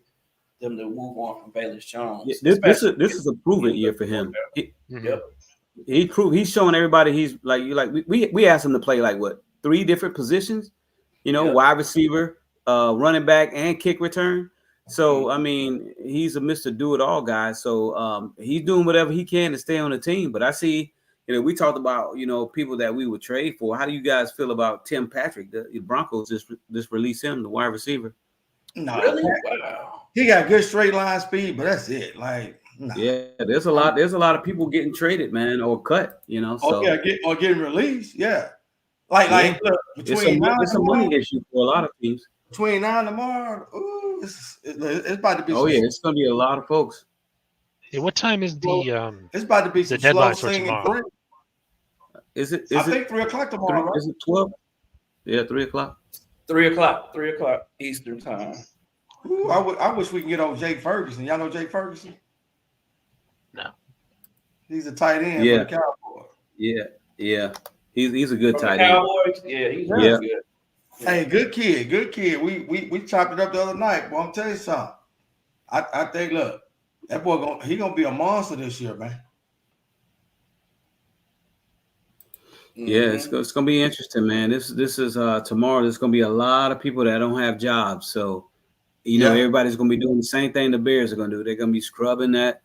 them to move on from Velus Jones. Yeah, this is a prove-it year for him. He's showing everybody he's like we asked him to play like what 3 different positions, wide receiver, running back, and kick return. So I mean, he's a Mr. Do It All guy. So he's doing whatever he can to stay on the team. But I see, we talked about people that we would trade for. How do you guys feel about Tim Patrick? The Broncos just released him, the wide receiver. No, really? Wow. He got good straight line speed, but that's it. Like, nah. Yeah, there's a lot of people getting traded, man, or cut. So or getting released. Yeah, like look, it's a money issue for a lot of teams. Between now and tomorrow, ooh, it's about to be. Oh yeah, it's gonna be a lot of folks. Yeah, what time is it's about to be the deadline for tomorrow? Is it? I think 3 o'clock tomorrow. Is it 12? Yeah, 3 o'clock. 3 o'clock Eastern time. Ooh, I wish we can get on Jake Ferguson. Y'all know Jake Ferguson? No. He's a tight end for the Cowboys. Yeah. He's a good tight end. Cowboys? Yeah, he's really good. Hey, good kid. We chopped it up the other night. But I'm telling you something. I think, look, that boy he gonna be a monster this year, man. Yeah, it's gonna be interesting, man. This is tomorrow. There's gonna be a lot of people that don't have jobs, so everybody's gonna be doing the same thing the Bears are gonna do. They're gonna be scrubbing that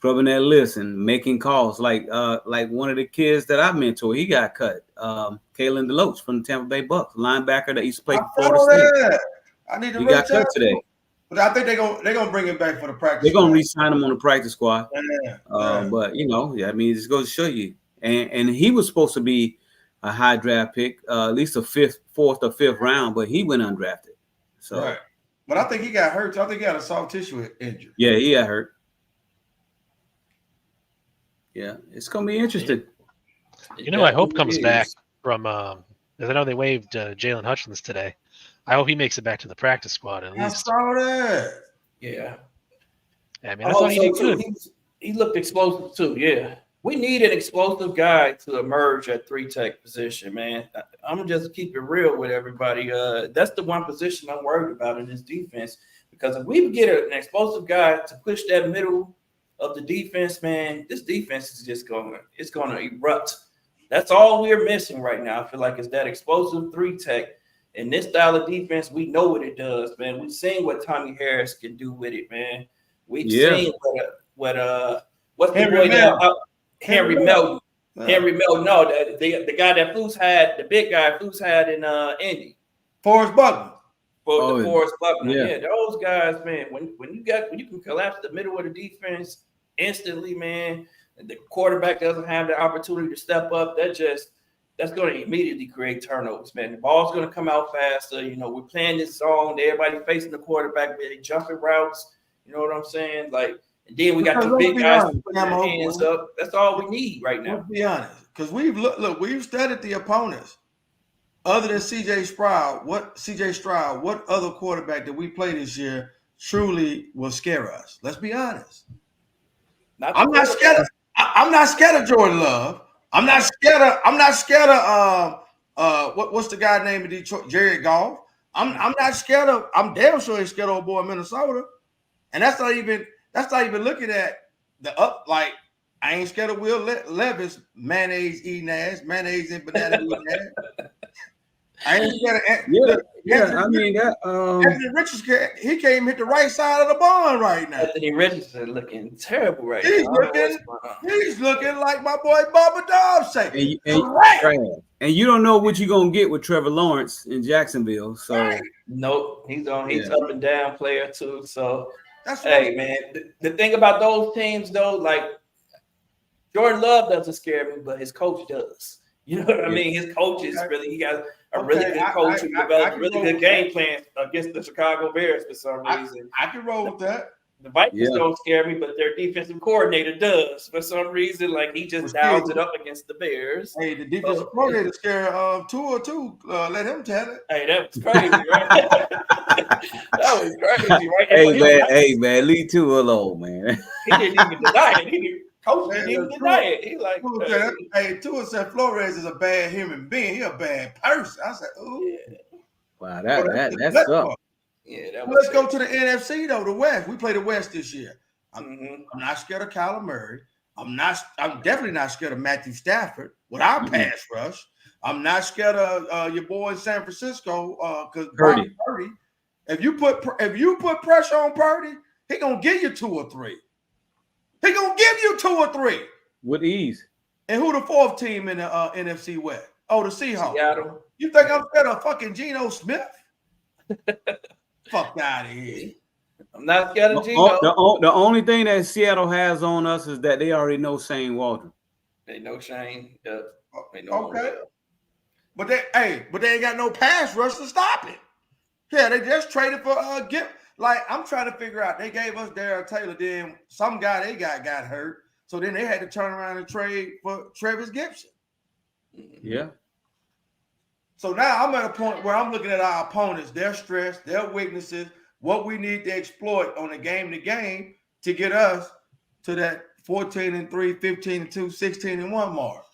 list and making calls. Like one of the kids that I mentor, he got cut. Kalen DeLoach from the Tampa Bay Bucks, linebacker that used to play for Florida State. I need to. He got cut today. But I think they're gonna bring him back for the practice. They're gonna re-sign him on the practice squad. Yeah. But I mean, it goes to show you. And he was supposed to be a high draft pick, at least a 4th or 5th round, but he went undrafted. So, right. But I think he got hurt. I think he got a soft tissue injury. Yeah, he got hurt. Yeah, it's gonna be interesting. I hope comes back from. Because I know they waived Jalen Hutchins today. I hope he makes it back to the practice squad at least. I saw that. Yeah. I mean, I thought he did good. He looked explosive too. Yeah. We need an explosive guy to emerge at 3-tech position, man. I'm gonna just keep it real with everybody. That's the one position I'm worried about in this defense, because if we get an explosive guy to push that middle of the defense, man, this defense is just gonna erupt. That's all we're missing right now. I feel like it's that explosive 3-tech. And this style of defense, we know what it does, man. We've seen what Tommy Harris can do with it, man. We've seen what's the boy that Henry Melton. Henry Melton, no, the guy that Flus had, the big guy Flus had in Indy. Forrest Buckner. Forrest Buckner. Yeah, those guys, man. When you can collapse the middle of the defense instantly, man. And the quarterback doesn't have the opportunity to step up. That's going to immediately create turnovers, man. The ball's going to come out faster. We're playing this zone. Everybody facing the quarterback, man. They jumping routes. You know what I'm saying? And then we got the big guys putting their hands up. That's all we need right now. Let's be honest, because we've studied the opponents. Other than CJ Stroud, what other quarterback that we play this year truly will scare us? Let's be honest. I'm not scared of Jordan Love. I'm not scared of what's the guy named in Detroit? Jared Goff. I'm not scared of. I'm damn sure he's scared of old boy Minnesota, and that's not even looking at the up. Like, I ain't scared of Will Levis, mayonnaise eating ass, mayonnaise and banana eating ass. I ain't scared of I mean that. Anthony Richardson, he can't even hit the right side of the barn right now. Anthony Richardson looking terrible right He's now. looking like my boy Bubba Dobbs say. And you don't know what you're gonna get with Trevor Lawrence in Jacksonville. So nope, he's up and down player too. So that's hey man, the thing about those teams though, like Jordan Love doesn't scare me, but his coach does. You know what I mean? His coach is really, he got a really good coach who developed a really good game plan against the Chicago Bears for some reason. I can roll with that. The Vikings don't scare me, but their defensive coordinator does for some reason. Like he just dials it up against the Bears. Hey, the defensive coordinator scared Tua too. Let him tell it. Hey, that was crazy, right? That was crazy, right? Hey man, leave Tua alone, man. He didn't even deny it. Coach didn't even deny it. He like, hey, Tua said Flores is a bad human being. He a bad person. I said, ooh. Yeah. Wow, that's up. Yeah, let's go to the NFC though. The West. We play the West this year. I'm not scared of Kyler Murray. I'm definitely not scared of Matthew Stafford with our pass rush. I'm not scared of your boy in San Francisco because Purdy. If you put pressure on Purdy, he gonna give you 2 or 3. He gonna give you 2 or 3 with ease. And who the 4th team in the NFC West? Oh, the Seahawks. Seattle. You think I'm scared of fucking Geno Smith? Fuck out of here. I'm not scared of Geno. The only thing that Seattle has on us is that they already know Shane Waldron. They know Shane. Yeah. They know okay. But they ain't got no pass rush to stop it. Yeah, they just traded for like I'm trying to figure out. They gave us Darryl Taylor, then some guy they got hurt. So then they had to turn around and trade for Travis Gibson. Yeah. So now I'm at a point where I'm looking at our opponents, their strengths, their weaknesses, what we need to exploit on a game-to-game to get us to that 14-3, 15-2, 16-1 mark.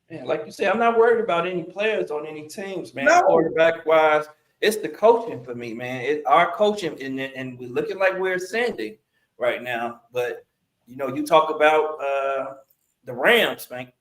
Man, like you said, I'm not worried about any players on any teams, man. No. Quarterback-wise, it's the coaching for me, man. Our coaching, and we're looking like we're ascending right now. But, you know, you talk about the Rams, man,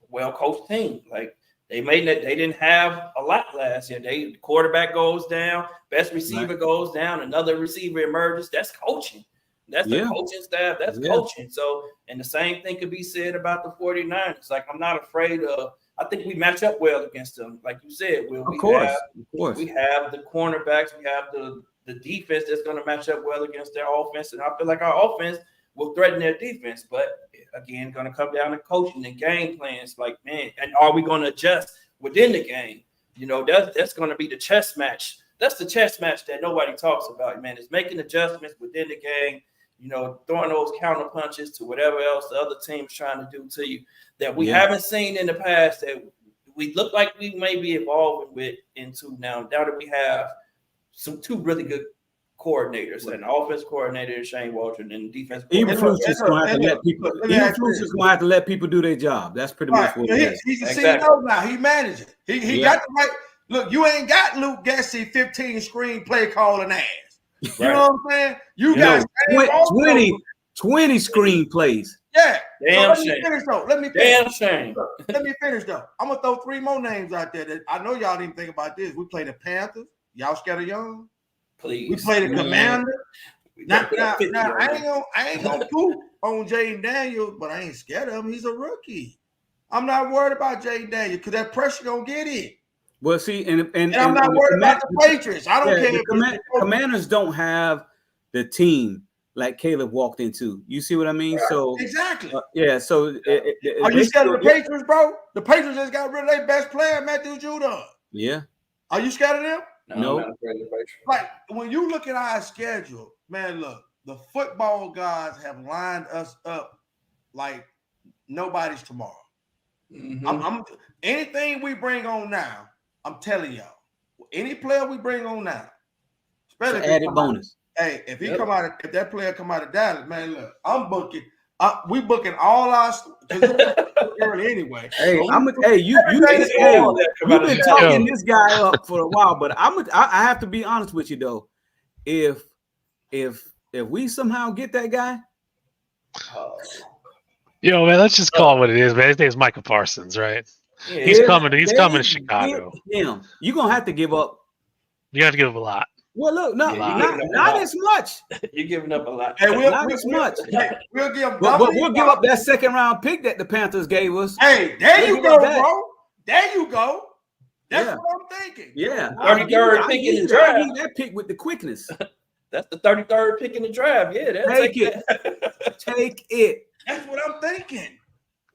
well-coached team. Like, they didn't have a lot last year. The quarterback goes down, best receiver goes down, another receiver emerges. That's coaching. That's the coaching staff. That's coaching. So, and the same thing could be said about the 49ers. Like, I'm not afraid of. I think we match up well against them. Like you said, Will. Of course. We have the cornerbacks. We have the defense that's going to match up well against their offense. And I feel like our offense will threaten their defense. But, again, going to come down to coaching and game plans. Like, man, and are we going to adjust within the game? You know, that's going to be the chess match. That's the chess match that nobody talks about, man, is making adjustments within the game, you know, throwing those counter punches to whatever else the other team's trying to do to you that we haven't seen in the past that we look like we may be evolving into now that we have two really good coordinators, an offense coordinator, Shane Waldron, and defense coordinator. Even Flus is going to have to let people do their job. That's pretty much what it is. He's the CEO now. He manages. He got the right. Look, you ain't got Luke Gessie 15 screenplay calling ass. You know what I'm saying? You got 20 screenplays. Yeah. Damn so shame. Let me finish. Damn shame. Let me finish though. I'm gonna throw 3 more names out there that I know y'all didn't think about this. We play the Panthers. Y'all scared of Young? Please. We play the Commander. Now, I ain't gonna poop on Jaden Daniels, but I ain't scared of him. He's a rookie. I'm not worried about Jaden Daniels because that pressure gonna get in. Well, see, and I'm not worried about the Patriots. I don't care. Commanders don't have the team like Caleb walked into. You see what I mean? So exactly. So are you scared of the Patriots, bro? The Patriots just got rid of their best player, Matthew Judon. Yeah. Are you scared of them? No. Like when you look at our schedule, man, look, the football gods have lined us up like nobody's tomorrow. Mm-hmm. Anything we bring on now, I'm telling y'all, any player we bring on now, especially added bonus. If that player come out of Dallas, man, look, I'm booking. We booking all our early anyway. Hey, you've been talking this guy up for a while, but I have to be honest with you though. If we somehow get that guy, man, let's just call it what it is, man. His name's Michael Parsons, right? Yeah. He's coming to They Chicago. get him. You're gonna have to give up. You have to give up a lot. Well, look, Yeah, not as much. You're giving up a lot. Hey, Not as much. We'll give But we'll give up that second round pick that the Panthers gave us. Hey, there We'll you give go, up that. bro. There you go. That's Yeah. what I'm thinking. Yeah, 33rd pick in the draft. I need that pick with the quickness. That's the 33rd pick in the draft. Yeah, they'll Take take it. that. Take it. That's what I'm thinking.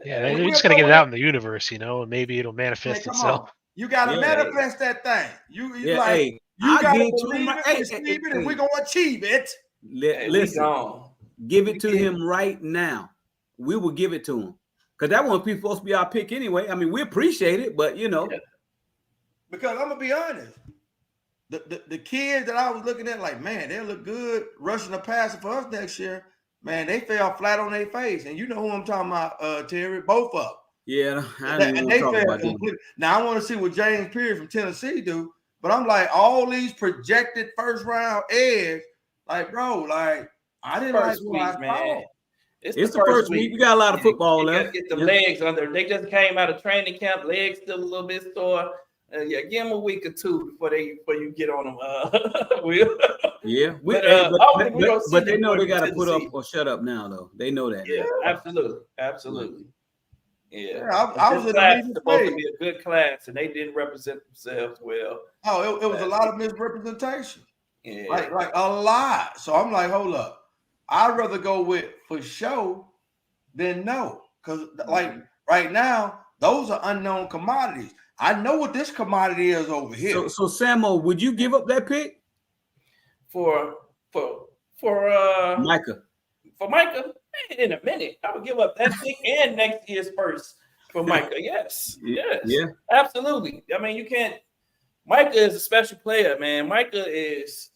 Yeah, Hey, we we'll just got to go get it with- out in the universe, you know, and maybe it'll Hey, manifest come itself. on. You gotta Yeah. manifest that thing. You Yeah, like hey, you I'll gotta give it to believe him. it, Hey, receive it, hey, and we're gonna achieve it. Hey, we listen, gone. give it to him right now. We will give it to him because that one supposed to be our pick anyway. I mean, we appreciate it, but you know, Yeah. Because I'm gonna be honest. The kids that I was looking at, like, man, they look good rushing the passer for us next year. Man, they fell flat on their face. And you know who I'm talking about, Terry, both of them. yeah, I And didn't even they talk fell about them. completely. Now I want to see what James Pierce from Tennessee do, but I'm like, all these projected first round edge, like, bro, like, I didn't First like what I week, man. saw. It's the first week. We got a lot of football You left. gotta get the Yeah. legs under. They just came out of training camp. Legs still a little bit sore. Yeah, give them a week or two before you get on them. Yeah, But they know they got to put up Tennessee. or shut up now, though. They know that. Yeah, now. absolutely. Yeah, I was this in class the is meeting supposed to today. be a good class, and they didn't represent themselves well. Oh, it was a lot of misrepresentation. Yeah, Like a lot. So I'm like, hold up. I'd rather go with for sure than no. Because like right now, those are unknown commodities. I know what this commodity is over here. So Samo, would you give up that pick, for Micah? Micah, in a minute, I would give up that pick and next year's first for Micah. Yes, Yeah. absolutely. I mean, you can't. Micah is a special player, man. Micah is,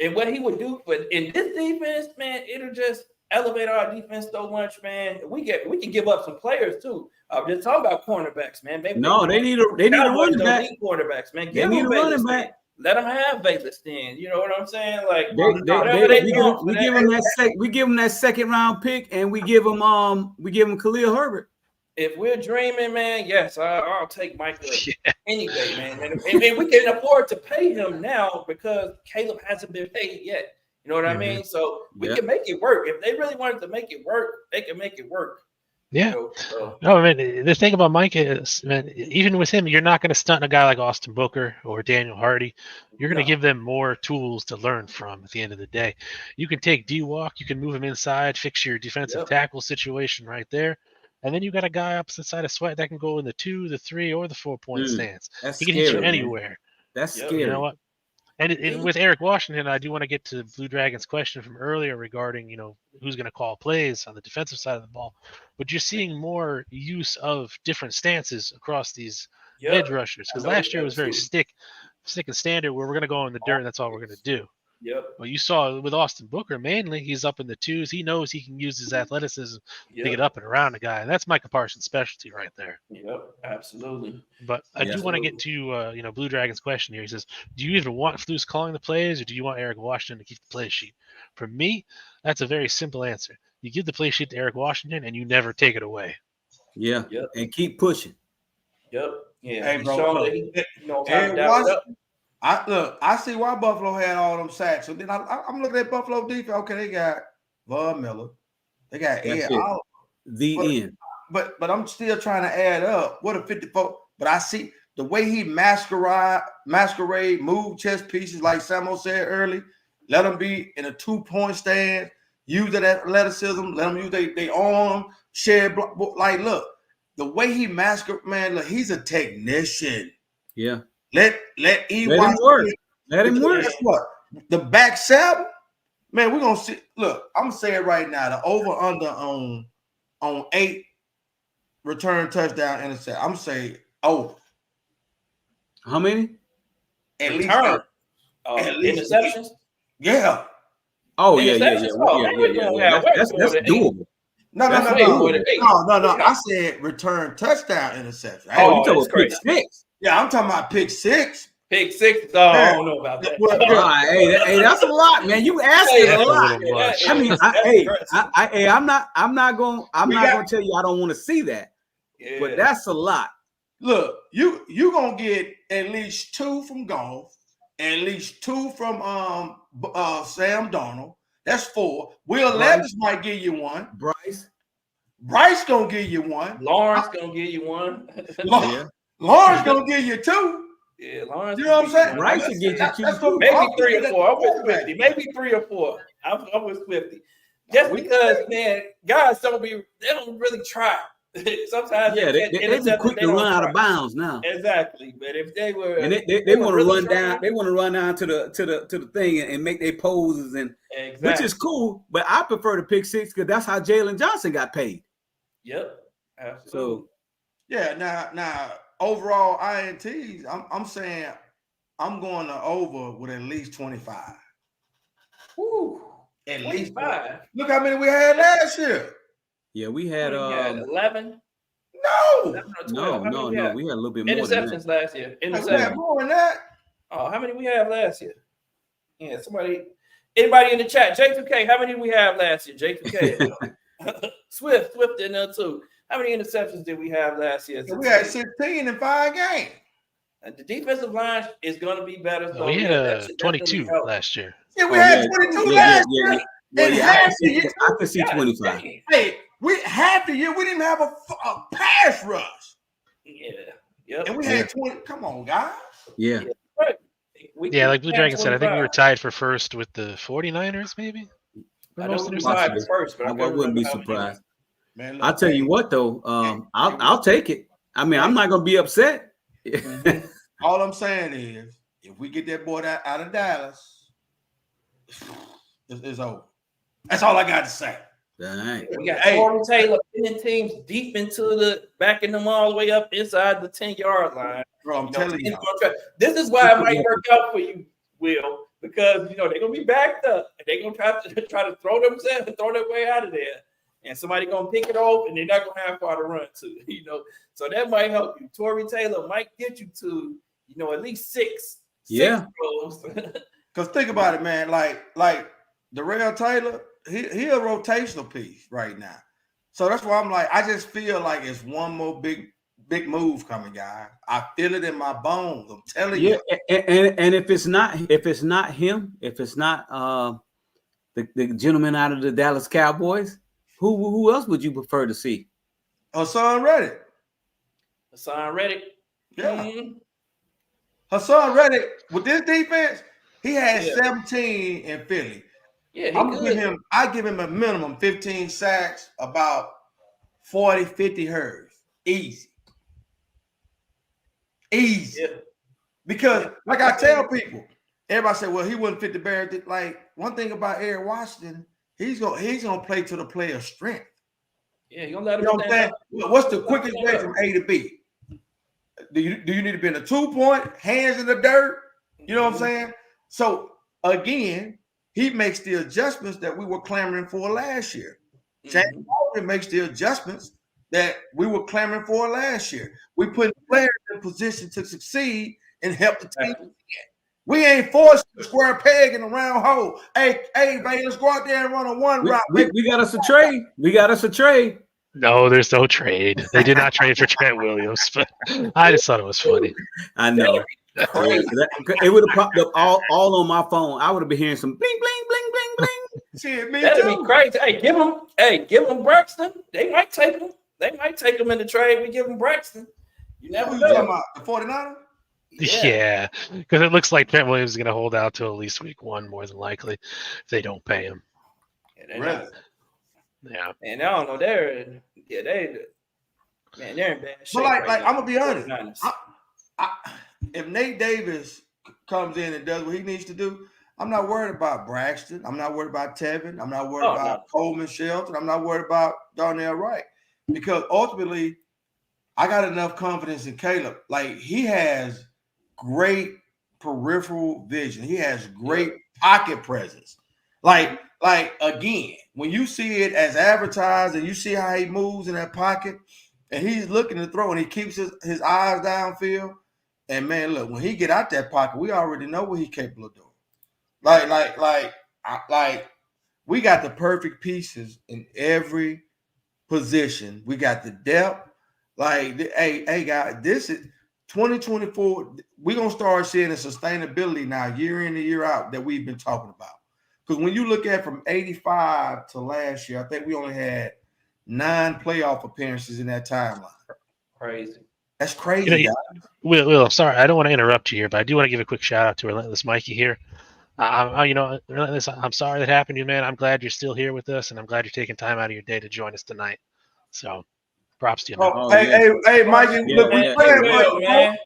and what he would do for in this defense, man, it'll just elevate our defense so much, man. We can give up some players too. I'm just talking about cornerbacks, man. Maybe No, they need a running back. Cornerbacks, man. They Give need a them running Velus back. then. Let them have Velus then. You know what I'm saying? Like We give him that second round pick, and we give him Khalil Herbert. If we're dreaming, man, yes, I'll take Micah any day, man. And we can afford to pay him now because Caleb hasn't been paid yet. You know what I mean? So we can make it work. If they really wanted to make it work, they can make it work. Yeah. You know, so. No, I mean, the thing about Mike is, man, even with him, you're not going to stunt a guy like Austin Booker or Daniel Hardy. You're going to give them more tools to learn from at the end of the day. You can take D-Walk, you can move him inside, fix your defensive tackle situation right there. And then you got a guy opposite side of Sweat that can go in the 2, the 3, or the 4-point stance. That's he can scary, hit you man. anywhere. That's scary. You know what? And with Eric Washington, I do want to get to Blue Dragon's question from earlier regarding, you know, who's going to call plays on the defensive side of the ball. But you're seeing more use of different stances across these edge rushers. Because last year it was very stick and standard where we're going to go in the dirt and that's all we're going to do. Yep. Well, you saw with Austin Booker, mainly he's up in the 2s. He knows he can use his athleticism to get up and around the guy. And that's Micah Parsons' specialty right there. Yep, absolutely. But I do want to get to, you know, Blue Dragon's question here. He says, do you even want Flus calling the plays or do you want Eric Washington to keep the play sheet? For me, that's a very simple answer. You give the play sheet to Eric Washington and you never take it away. Yeah. And keep pushing. Yep. Yeah. Hey, bro, Eric Washington. I see why Buffalo had all them sacks. So then I'm looking at Buffalo defense. Okay, they got Von Miller. They got Ed Oliver. End. But I'm still trying to add up. What a 54. But I see the way he masquerade, move chest pieces, like Samo said early. Let them be in a 2-point stance. Use that athleticism. Let them use their arm, share block. Like, look, the way he man, look, he's a technician. Yeah. Let him work. Let him work. Guess what? The back 7, man, we're gonna see. Look, I'm gonna say it right now. The over-under on 8 return touchdown intercept. I'm saying over. How many? At least interceptions. Yeah. Oh yeah. That's doable. No. I said return touchdown interception. Oh, you talking about pick 6? Yeah, I'm talking about pick 6. Pick 6. Oh, I don't know about that. Hey, that's a lot, man. You asking a lot. I mean, I'm not gonna tell you I don't want to see that, but that's a lot. look, you gonna get at least 2 from golf, at least 2 from Sam Darnold. That's 4. Will Bryce. Levis might give you 1. Bryce. Bryce gonna give you 1. Lawrence gonna give you 1. Yeah. Lawrence gonna give you 2. Yeah, Lawrence. You know what I'm saying? Bryce will get you 2. That's what Maybe I'm 3 or looking 4. I'm at with the Swifty. Maybe 3 or 4. I'm with Swifty. Just because, man, guys they don't really try. Sometimes Yeah, they be quick to run out of bounds now. Exactly, but if they were, and they want to run down. They want to run down to the thing and make their poses which is cool. But I prefer the pick 6 because that's how Jalen Johnson got paid. Yep, absolutely. So yeah, now overall INTs, I'm saying I'm going to over with at least 25. Woo, at 25. least 5. Look how many we had last year. yeah, we had 11. No, 11 or 12. no. We had a little bit more interceptions than that. last year. we had Interceptions. more than that. Oh, how many we have last year? Yeah, anybody in the chat? J2K, how many we have last year? J2K. Swift in there too. How many interceptions did we have last year? We had 16 in 5 games. And the defensive line is going to be better. So we had 22 help. last year. Yeah, we had 22 last year. Well, And yeah, half the year, I could see 25. hey, half the year we didn't have a pass rush. Yeah. Yep. And we had 20. Come on, guys. Yeah. Right. Yeah, like Blue Dragon said, I think we were tied for first with the 49ers, maybe. I know we were interceptions. tied for first, but I wouldn't be surprised. Man, look, I'll tell you what, though. I'll take it. I mean, I'm not gonna be upset. all I'm saying is, if we get that boy out of Dallas, it's over. That's all I got to say. All right. We got Corey Taylor pinning teams deep into backing them all the way up inside the 10-yard line. Bro, I'm telling you. This is why it might work out for you, Will, because they're gonna be backed up and they're gonna try to throw themselves and throw their way out of there. And somebody gonna pick it off and they're not gonna have far to run to, So that might help you. Tory Taylor might get you to, at least 6. Yeah. Because think about it, man. Like Darrell Taylor, he a rotational piece right now. So that's why I'm like, I just feel like it's one more big move coming, guys. I feel it in my bones. I'm telling you. And if it's not him, if it's not the gentleman out of the Dallas Cowboys, who else would you prefer to see? Hassan Reddick. Hassan Reddick. Yeah. Mm-hmm. Hassan Reddick, with this defense, he had 17 in Philly. Yeah, I give him a minimum 15 sacks, about 40, 50 hurries. Easy. Yeah. Because, like I tell people, everybody say, well, he wouldn't fit the Bears. Like, one thing about Eric Washington, he's gonna play to the player's strength. Yeah, you're gonna let him. You know what I'm saying? What's the quickest way from A to B? Do you need to be in a 2-point, hands in the dirt? You know what I'm saying? So again, he makes the adjustments that we were clamoring for last year. James Harden makes the adjustments that we were clamoring for last year. We put players in position to succeed and help the team. We ain't forced to square peg in a round hole. Hey, man, let's go out there and run a one route. We got us a trade. No, there's no trade. They did not trade for Trent Williams, but I just thought it was funny. I know. It would have popped up all on my phone. I would have been hearing some bling, bling, bling, bling, bling. Shit, me That'd too. be crazy. Give them Braxton. They might take him. They might take him in the trade. We give him Braxton. You never Who you know. talking about? The 49ers? Yeah, because it looks like Trent Williams is going to hold out till at least week 1, more than likely, if they don't pay him. Really? Yeah. And I don't know. They're in bad shape. But like right I'm gonna be now. honest. If Nate Davis comes in and does what he needs to do, I'm not worried about Braxton. I'm not worried about Tevin. I'm not worried about Coleman Shelton. I'm not worried about Darnell Wright. Because ultimately, I got enough confidence in Caleb. Like, he has great peripheral vision. He has great pocket presence. Like again, when you see it as advertised and you see how he moves in that pocket and he's looking to throw and he keeps his eyes downfield, and man, look, when he get out that pocket, we already know what he's capable of doing. Like we got the perfect pieces in every position. We got the depth. Like, hey, guys, this is 2024. We're gonna start seeing the sustainability now, year in and year out, that we've been talking about. Because when you look at from 85 to last year, I think we only had 9 playoff appearances in that timeline. Crazy. That's crazy, You know, guys. Will, I'm sorry, I don't want to interrupt you here, but I do want to give a quick shout out to Relentless Mikey here. Relentless, I'm sorry that happened to you, man. I'm glad you're still here with us, and I'm glad you're taking time out of your day to join us tonight. So, props to you, man. Oh, hey, Mikey, Yeah, look, we yeah. praying Hey, for Will, you, man.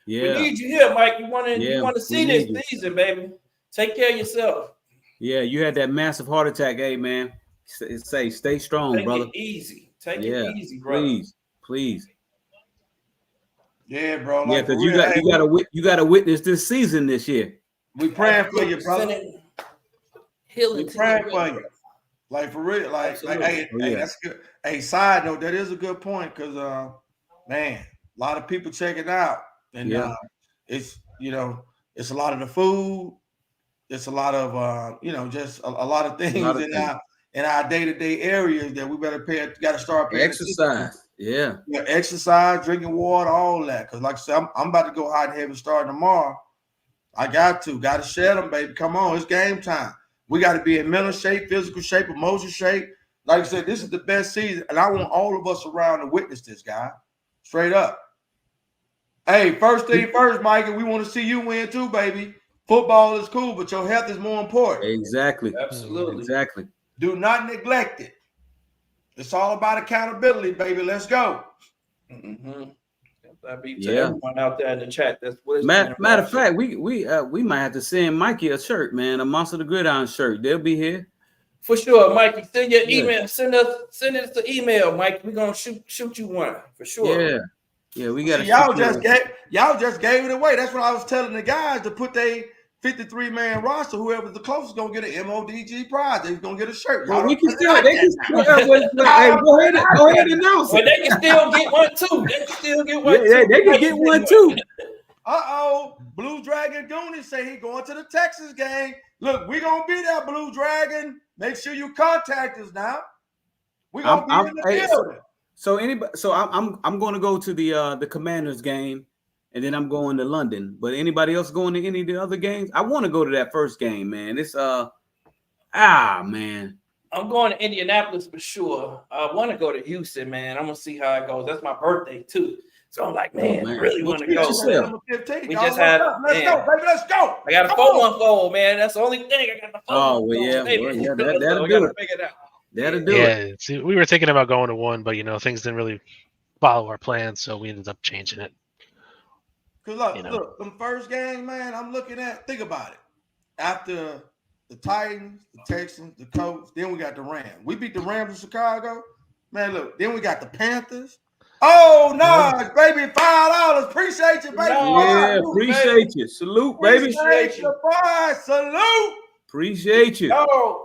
We Yeah. need you here, Mike. You want Yeah, to see we this need you. season, baby. Take care of yourself. Yeah, you had that massive heart attack. Hey, man. Stay strong, Take brother. it easy. Take Yeah, it easy, brother. please. Yeah, bro. Yeah, Like, for because real. Hey, you got to witness this season this year. we praying for you, brother. Sending healing We to praying your for way, you. brother. Like, for real. Like, Absolutely. hey, Oh, yeah. that's good. Hey, side note, that is a good point because, man, a lot of people check it out, and Yeah. it's it's a lot of the food, it's a lot of just a lot of things in our day-to-day areas that we got to start paying attention to. Exercise. Yeah. Yeah, exercise, drinking water, all that. Because, like I said, I'm about to go hot and heavy starting tomorrow. I got to shed them, baby. Come on, it's game time. We got to be in mental shape, physical shape, emotional shape. Like I said, this is the best season, and I want all of us around to witness this, guy. Straight up. Hey, first thing first, Mikey, we want to see you win too, baby. Football is cool, but your health is more important. Exactly. Absolutely. Exactly. Do not neglect it. It's all about accountability, baby. Let's go. Mm-hmm. That be to Yeah. everyone out there in the chat. That's what it's Matter of fact, we might have to send Mikey a shirt, man, a Monster the Gridiron shirt. They'll be here. For sure, Mikey. Send your Yeah. email. Send us the email, Mike. We're gonna shoot you one for sure. Yeah. Yeah, we got Y'all just gave it away. That's what I was telling the guys to put their 53-man roster. Whoever's the closest gonna get an MODG prize. They're gonna get a shirt. Well, Y'all we don't can put it still out they there. can still hey, go ahead and announce But it. they can still get one too. They can still get one Yeah, too. they can get one too. Blue Dragon Goonie say he going to the Texas game. Look, we gonna be there, Blue Dragon. Make sure you contact us now. We gonna be in the building. So I'm going to go to the Commanders game, and then I'm going to London. But anybody else going to any of the other games? I want to go to that first game, man. It's man. I'm going to Indianapolis for sure. I want to go to Houston, man. I'm gonna see how it goes. That's my birthday too. So I'm like, man, I really want to go. Number 15. We just had. Let's go, baby. Let's go. I got a 414, man. That's the only thing. I got the 414. Oh, well, yeah. That'll do it. That'll do it. Yeah, see, we were thinking about going to one, but things didn't really follow our plans, so we ended up changing it. Cause look, them first games, man. I'm looking at. Think about it. After the Titans, the Texans, the Colts, then we got the Rams. We beat the Rams in Chicago, man. Look, then we got the Panthers. Oh no, baby, $5. Appreciate you, baby. Yeah, appreciate you. Salute, baby. Appreciate you, boy. Salute. Appreciate you. Yo.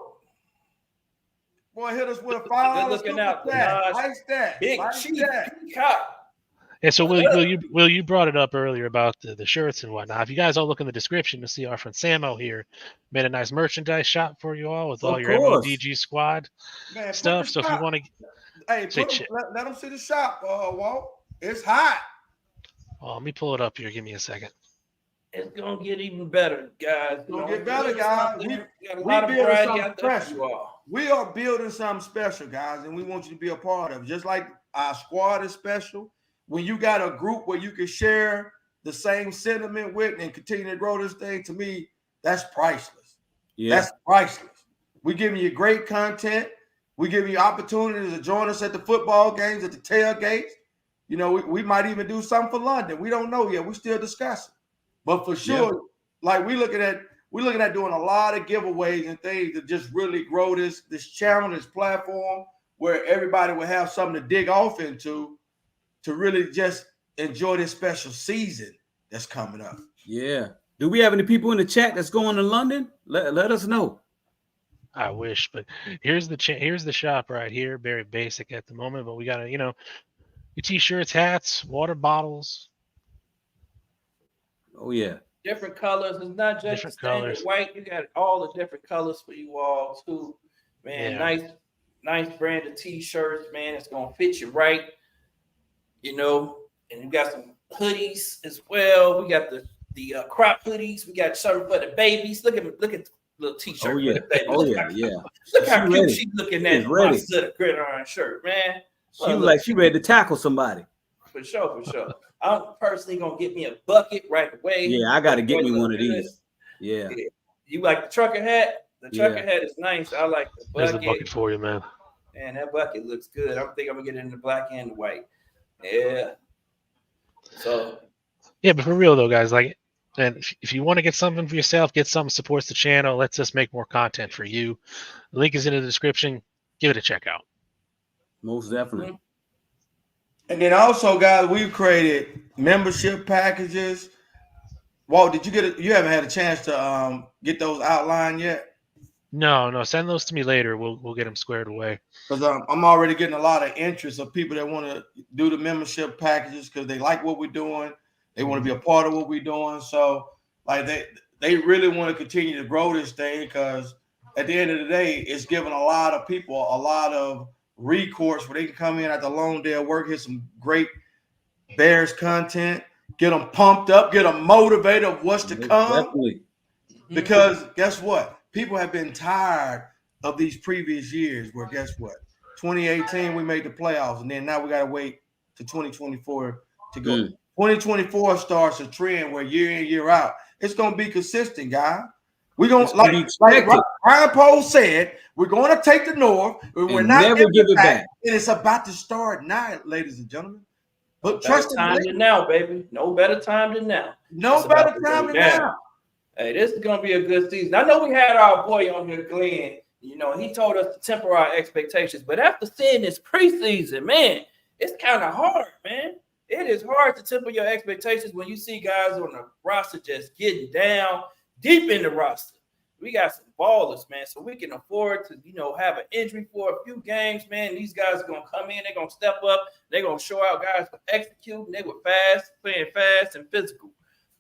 Boy, hit us with a $5. Good looking out. Like that. Big Like cheap that. cop. Yeah, so Will, you brought it up earlier about the shirts and whatnot. If you guys all look in the description, you'll see our friend Samo here made a nice merchandise shop for you all with all your MODG squad stuff. So if you want to, let them see the shop, Walt. It's hot. well, let me pull it up here. Give me a second. It's gonna get even better, guys. It's gonna get better, guys. We got a lot of variety out there for you all. We are building something special, guys, and we want you to be a part of it. Just like our squad is special. When you got a group where you can share the same sentiment with and continue to grow this thing, to me, that's priceless. Yeah. That's priceless. We're giving you great content. We're giving you opportunities to join us at the football games, at the tailgates. We might even do something for London. We don't know yet. We're still discussing. But for sure, like we're looking at doing a lot of giveaways and things to just really grow this channel, this platform, where everybody will have something to dig off into to really just enjoy this special season that's coming up. Yeah. Do we have any people in the chat that's going to London? Let us know. I wish, but here's the shop right here. Very basic at the moment, but we got your t-shirts, hats, water bottles. Oh yeah. Different colors. It's not just Different standard colors. white. You got all the different colors for you all too. Man, Yeah. nice brand of t-shirts, man. It's gonna fit you right. you know, and we got some hoodies as well. We got the crop hoodies. We got something for the babies. Look at the little t-shirt for the baby. Look how cute ready. she's looking She at is ready. the gridiron shirt, man. She was like she ready to tackle somebody. For sure. I'm personally gonna get me a bucket right away. Yeah, I gotta get me one of these. Yeah. You like the trucker hat? The trucker hat is nice. I like the bucket. There's a bucket for you, man. Man, that bucket looks good. I think I'm gonna get it in the black and the white. Yeah. So. Yeah, but for real though, guys, like, and if you want to get something for yourself, get something supports the channel. Let's just make more content for you. The link is in the description. Give it a check out. Most definitely. Mm-hmm. And then also, guys, we've created membership packages. Walt, did you get it? You haven't had a chance to get those outlined yet? No, send those to me later. We'll get them squared away. Because I'm already getting a lot of interest of people that want to do the membership packages because they like what we're doing. They want to be a part of what we're doing. So, like, they really want to continue to grow this thing because at the end of the day, it's giving a lot of people a lot of recourse where they can come in at the long day of work, hit some great Bears content, get them pumped up, get them motivated of what's to come. Definitely. Because guess what? People have been tired of these previous years where guess what? 2018, we made the playoffs, and then now we got to wait to 2024 to go. 2024 starts a trend where year in, year out, it's going to be consistent, guys. We're going to, like Ryan Poe said, we're going to take the North. We're not never give it back. And it's about to start now, ladies and gentlemen. But trust time than now, baby. No better time than now. No better time than now. Hey, this is gonna be a good season. I know we had our boy on here, Glenn. You know, he told us to temper our expectations, but after seeing this preseason, man, it's kind of hard, man. It is hard to temper your expectations when you see guys on the roster just getting down deep in the roster. We got some ballers, man, so we can afford to, you know, have an injury for a few games, man. These guys are going to come in. They're going to step up. They're going to show out guys for executing. They were fast, playing fast and physical.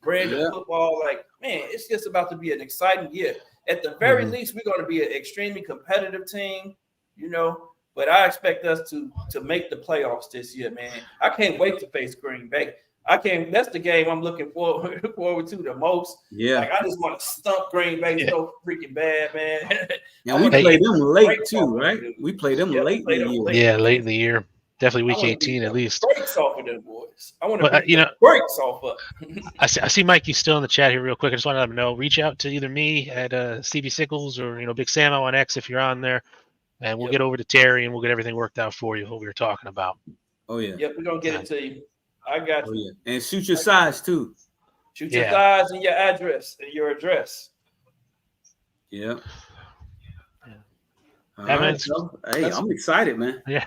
Brand new football. Like, man, it's just about to be an exciting year. At the very least, we're going to be an extremely competitive team, you know, but I expect us to make the playoffs this year, man. I can't wait to face Green Bay. That's the game I'm looking forward to the most. Yeah. Like, I just want to stump Green Bay so freaking bad, man. And we played them late too, right? We played them late in the year. Yeah, late in the year. Definitely week 18 at least. Breaks off of them boys. I want to breaks off of. I see Mikey's still in the chat here real quick. I just want to let him know. Reach out to either me at Stevie Sickles or Big Samo on X if you're on there. And we'll get over to Terry and we'll get everything worked out for you, what we were talking about. Oh yeah. Yep, we're gonna get it to you. I got you. Oh, yeah. And shoot your size too. Shoot your size and your address and your address. Yeah. Right, so, hey, I'm excited, man. Yeah.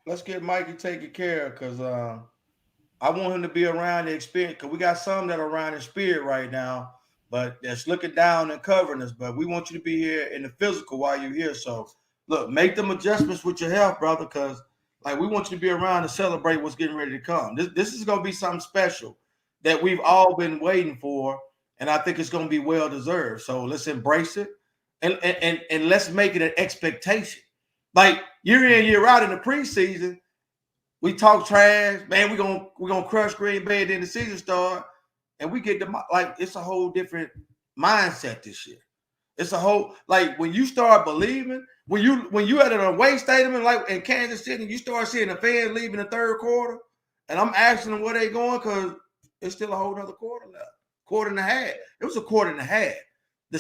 Let's get Mikey taken care of because I want him to be around the experience because we got some that are around in spirit right now, but that's looking down and covering us. But we want you to be here in the physical while you're here. So look, make them adjustments with your health, brother, because like we want you to be around to celebrate what's getting ready to come. This is going to be something special that we've all been waiting for, and I think it's going to be well deserved. So let's embrace it, and let's make it an expectation. Like year in, year out in the preseason, we talk trash, man. We're gonna crush Green Bay, then the season start, and we get it's a whole different mindset this year. It's a whole when you start believing. When you at an away stadium like in Kansas City, you start seeing the fans leaving the third quarter, and I'm asking them where they going because it's still a whole other quarter left. Quarter and a half. It was a quarter and a half. The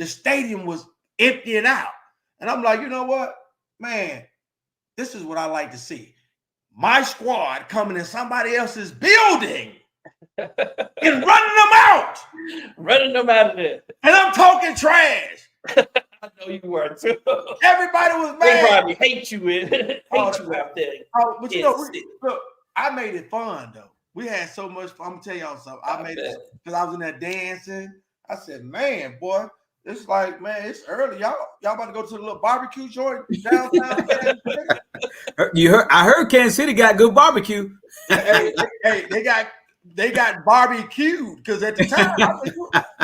stadium was emptying out, and I'm like, you know what, man, this is what I like to see. My squad coming in somebody else's building and running them out, of there, and I'm talking trash. I know you were too. Everybody was mad. They probably hate you out there. But look, I made it fun though. We had so much fun. I'm gonna tell y'all something. I made it because I was in there dancing. I said, man, boy, it's like, man, it's early. Y'all about to go to the little barbecue joint downtown. I heard Kansas City got good barbecue. hey, they got barbecued because at the time it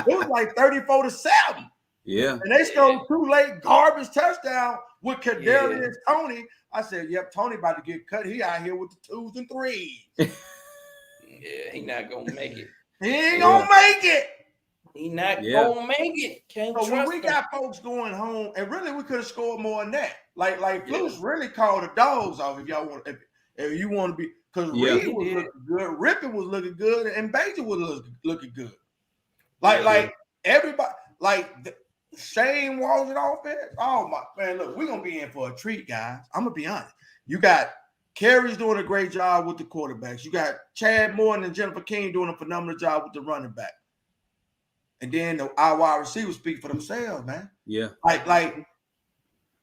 was like 34-7. Yeah. And they scored 2 late garbage touchdown with Kadarius Tony. I said, yep, Tony about to get cut. He out here with the 2s and 3s. Yeah, he not gonna make it. He ain't gonna make it. He not gonna make it. Can't So when trust we him. got folks going home, and really we could have scored more than that. Like Flus really called the dogs off if y'all want if you want to be, because Reed was looking good, Rippon was looking good, and Baker was looking good. Like everybody, like Shane Walls offense. Oh my man, look, we're gonna be in for a treat, guys. I'm gonna be honest. You got Kerry's doing a great job with the quarterbacks. You got Chad Morton and Jennifer King doing a phenomenal job with the running back. And then our wide receivers speak for themselves, man. Yeah. Like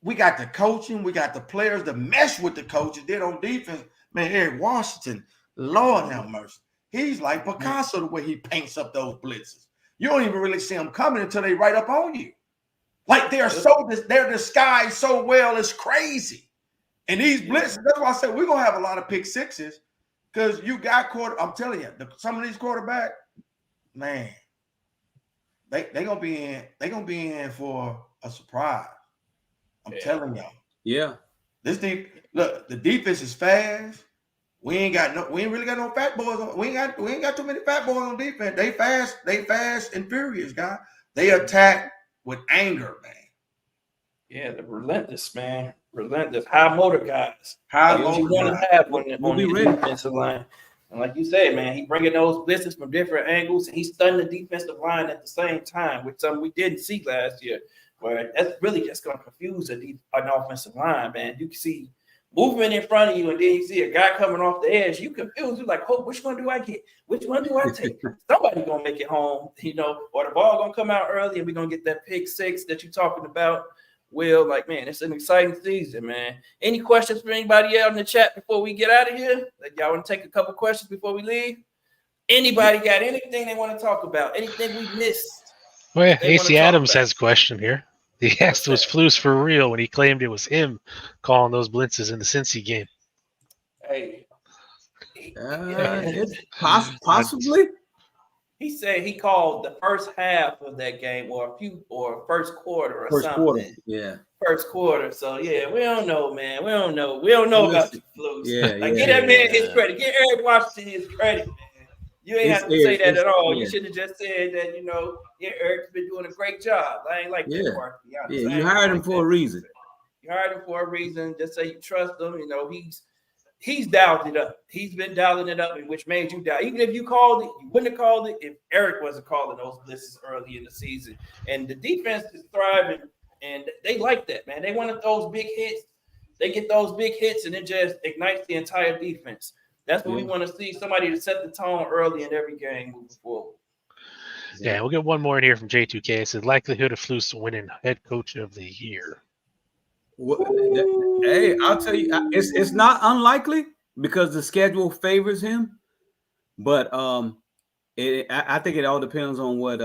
we got the coaching, we got the players to mesh with the coaches. Then on defense, man, Eric Washington, Lord have mercy. He's like Picasso the way he paints up those blitzes. You don't even really see them coming until they right up on you. Like they're disguised so well, it's crazy. And these blitzes, that's why I said we're gonna have a lot of pick sixes because you got I'm telling you, some of these quarterbacks, man. They gonna be in for a surprise. I'm telling y'all. Yeah. Look, the defense is fast. We ain't really got no fat boys on. We ain't got too many fat boys on defense. They fast and furious, guys. They attack with anger, man. Yeah, the relentless, man. Relentless, high motor guys. High That's what you want to have on the defensive line. And like you said, man, he bringing those blitzes from different angles, and he's stunning the defensive line at the same time, which something we didn't see last year. Where that's really just going to confuse an offensive line, man. You can see movement in front of you, and then you see a guy coming off the edge. You confused. You're like, oh, which one do I get? Which one do I take? Somebody gonna make it home, or the ball gonna come out early, and we're gonna get that pick six that you're talking about. Will, like, man, it's an exciting season, man. Any questions for anybody out in the chat before we get out of here? Like, y'all want to take a couple questions before we leave? Anybody got anything they want to talk about? Anything we missed? Well, yeah, AC Adams has a question here. He asked, was Flus for real when he claimed it was him calling those blitzes in the Cincy game? Hey. It's possibly. He said he called the first half of that game or first quarter or something. First quarter. So, yeah, we don't know, man. We don't know about the Flus. Give that man his credit. Give Eric Washington his credit, man. You ain't have to say that at all. You should have just said that, Eric's been doing a great job. I ain't like that part, to be honest. Yeah, you hired him for a reason. You hired him for a reason. Just say you trust him. He's dialed it up. He's been dialing it up, which made you dial. Even if you called it, you wouldn't have called it if Eric wasn't calling those blitzes early in the season. And the defense is thriving, and they like that, man. They wanted those big hits. They get those big hits, and it just ignites the entire defense. That's what we want to see, somebody to set the tone early in every game moving forward. Yeah, we'll get one more in here from J2K. It says likelihood of Flus winning head coach of the year. Hey, I'll tell you, it's not unlikely because the schedule favors him. But I think it all depends on what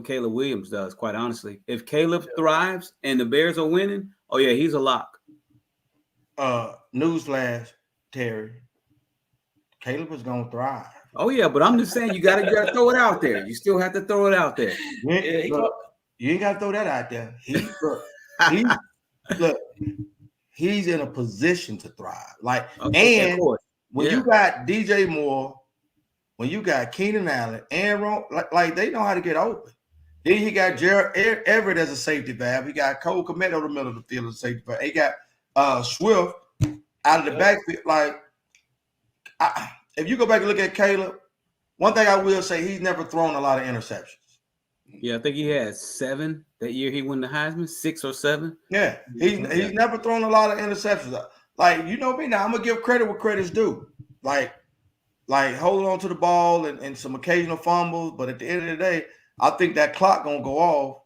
Caleb Williams does, quite honestly. If Caleb thrives and the Bears are winning, oh, yeah, he's a lock. Newsflash, Terry. Caleb is going to thrive. Oh, yeah, but I'm just saying you got to throw it out there. You still have to throw it out there. You ain't got to throw that out there. He's in a position to thrive. When you got DJ Moore, when you got Keenan Allen, Aaron, like they know how to get open. Then he got Jared Everett as a safety valve. He got Cole Kmet over the middle of the field as a safety valve. He got Swift out of the backfield. If you go back and look at Caleb, one thing I will say, he's never thrown a lot of interceptions. Yeah, I think he had 7 that year he won the Heisman, 6 or 7. Yeah, he's never thrown a lot of interceptions. Like, you know me now, I'm gonna give credit where credit's due. Like holding on to the ball and some occasional fumbles, but at the end of the day, I think that clock gonna go off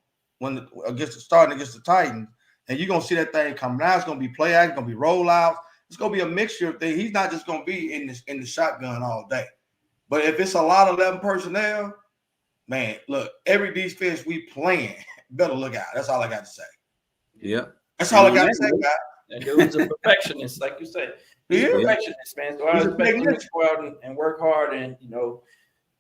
starting against the Titans, and you're gonna see that thing come. Now it's gonna be play action, gonna be rollouts. It's gonna be a mixture of things. He's not just gonna be in the shotgun all day. But if it's a lot of 11 personnel, man, look, every defense we playing better look out. That's all I got to say. Yeah. That's all I got to say, guys. And dude's a perfectionist, like you said. He's a perfectionist, man. So I expect him to go out and work hard and,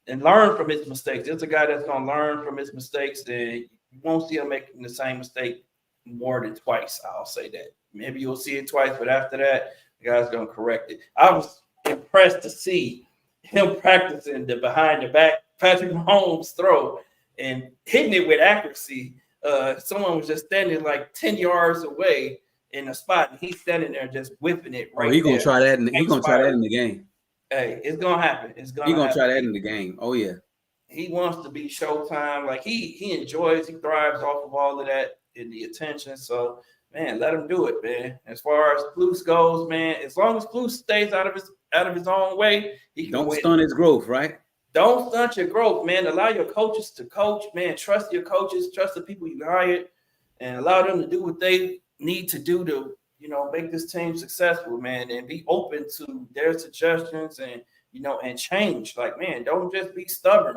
and learn from his mistakes. There's a guy that's going to learn from his mistakes. And you won't see him making the same mistake more than twice. I'll say that. Maybe you'll see it twice, but after that, the guy's gonna correct it. I was impressed to see him practicing the behind the back Patrick Mahomes throw and hitting it with accuracy. Someone was just standing like 10 yards away in a spot, and he's standing there just whipping it right. He's gonna try that. He's gonna try that in the game. Hey, it's gonna happen. He's gonna try that in the game. Oh yeah. He wants to be Showtime. Like he enjoys, he thrives off of all of that and the attention. So man, let him do it, man. As far as Flus goes, man, as long as Flus stays out of his own way, he can don't win. stunt his growth, right? Don't stunt your growth, man. Allow your coaches to coach, man. Trust your coaches, trust the people you hired, and allow them to do what they need to do to, make this team successful, man, and be open to their suggestions and, and change. Like, man, don't just be stubborn.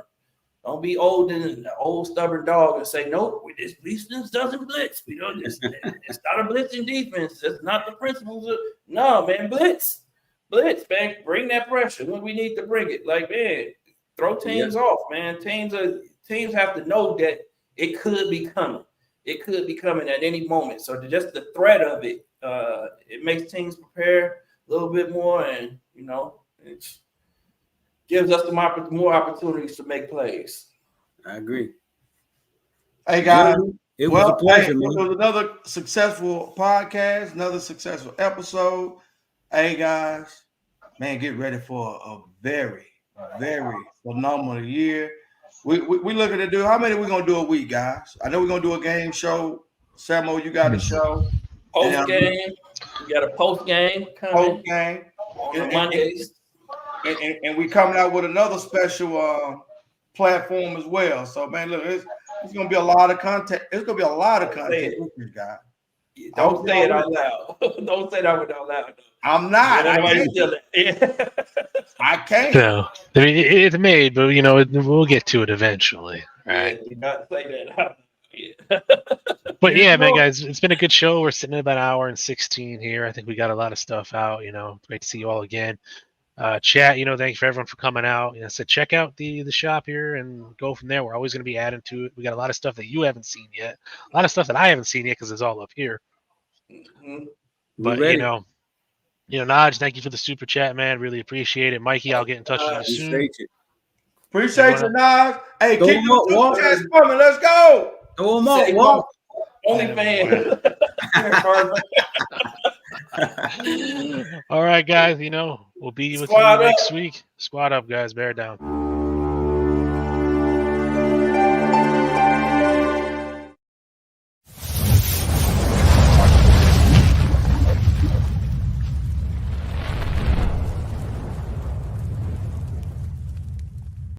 Don't be old and an old stubborn dog and say, nope, this defense doesn't blitz. It's not a blitzing defense. That's not the principles of no, man, blitz, man. Bring that pressure when we need to bring it. Like, man, throw teams off, man. Teams have to know that it could be coming. It could be coming at any moment. So just the threat of it, it makes teams prepare a little bit more, and it gives us more opportunities to make plays. I agree. Hey guys, it was a pleasure. It was another successful podcast, another successful episode. Hey guys, man, get ready for a very, very phenomenal year. We looking to do, how many we gonna do a week, guys? I know we're gonna do a game show. Samo, you got a show. Post game. You got a post game coming. Post game. On Mondays. And we coming out with another special platform as well. So man, look, it's gonna be a lot of content. It's gonna be a lot of content with this guy. Don't say it out loud. Don't say that out loud. I'm not. I can't. No, I mean it's made, but we'll get to it eventually, right? Do not say that. But yeah, man, guys, it's been a good show. We're sitting at about an hour and 16 here. I think we got a lot of stuff out. Great to see you all again. Chat, thank you for everyone for coming out. So check out the shop here and go from there. We're always going to be adding to it. We got a lot of stuff that you haven't seen yet, a lot of stuff that I haven't seen yet because it's all up here. Mm-hmm. But Naj, thank you for the super chat, man. Really appreciate it. Mikey, I'll get in touch with you soon. Appreciate you, Naj. Hey, keep the super chats coming. Let's go. Throw them up. Only fan. All right, guys. We'll be with you next week. Squad up, guys. Bear down.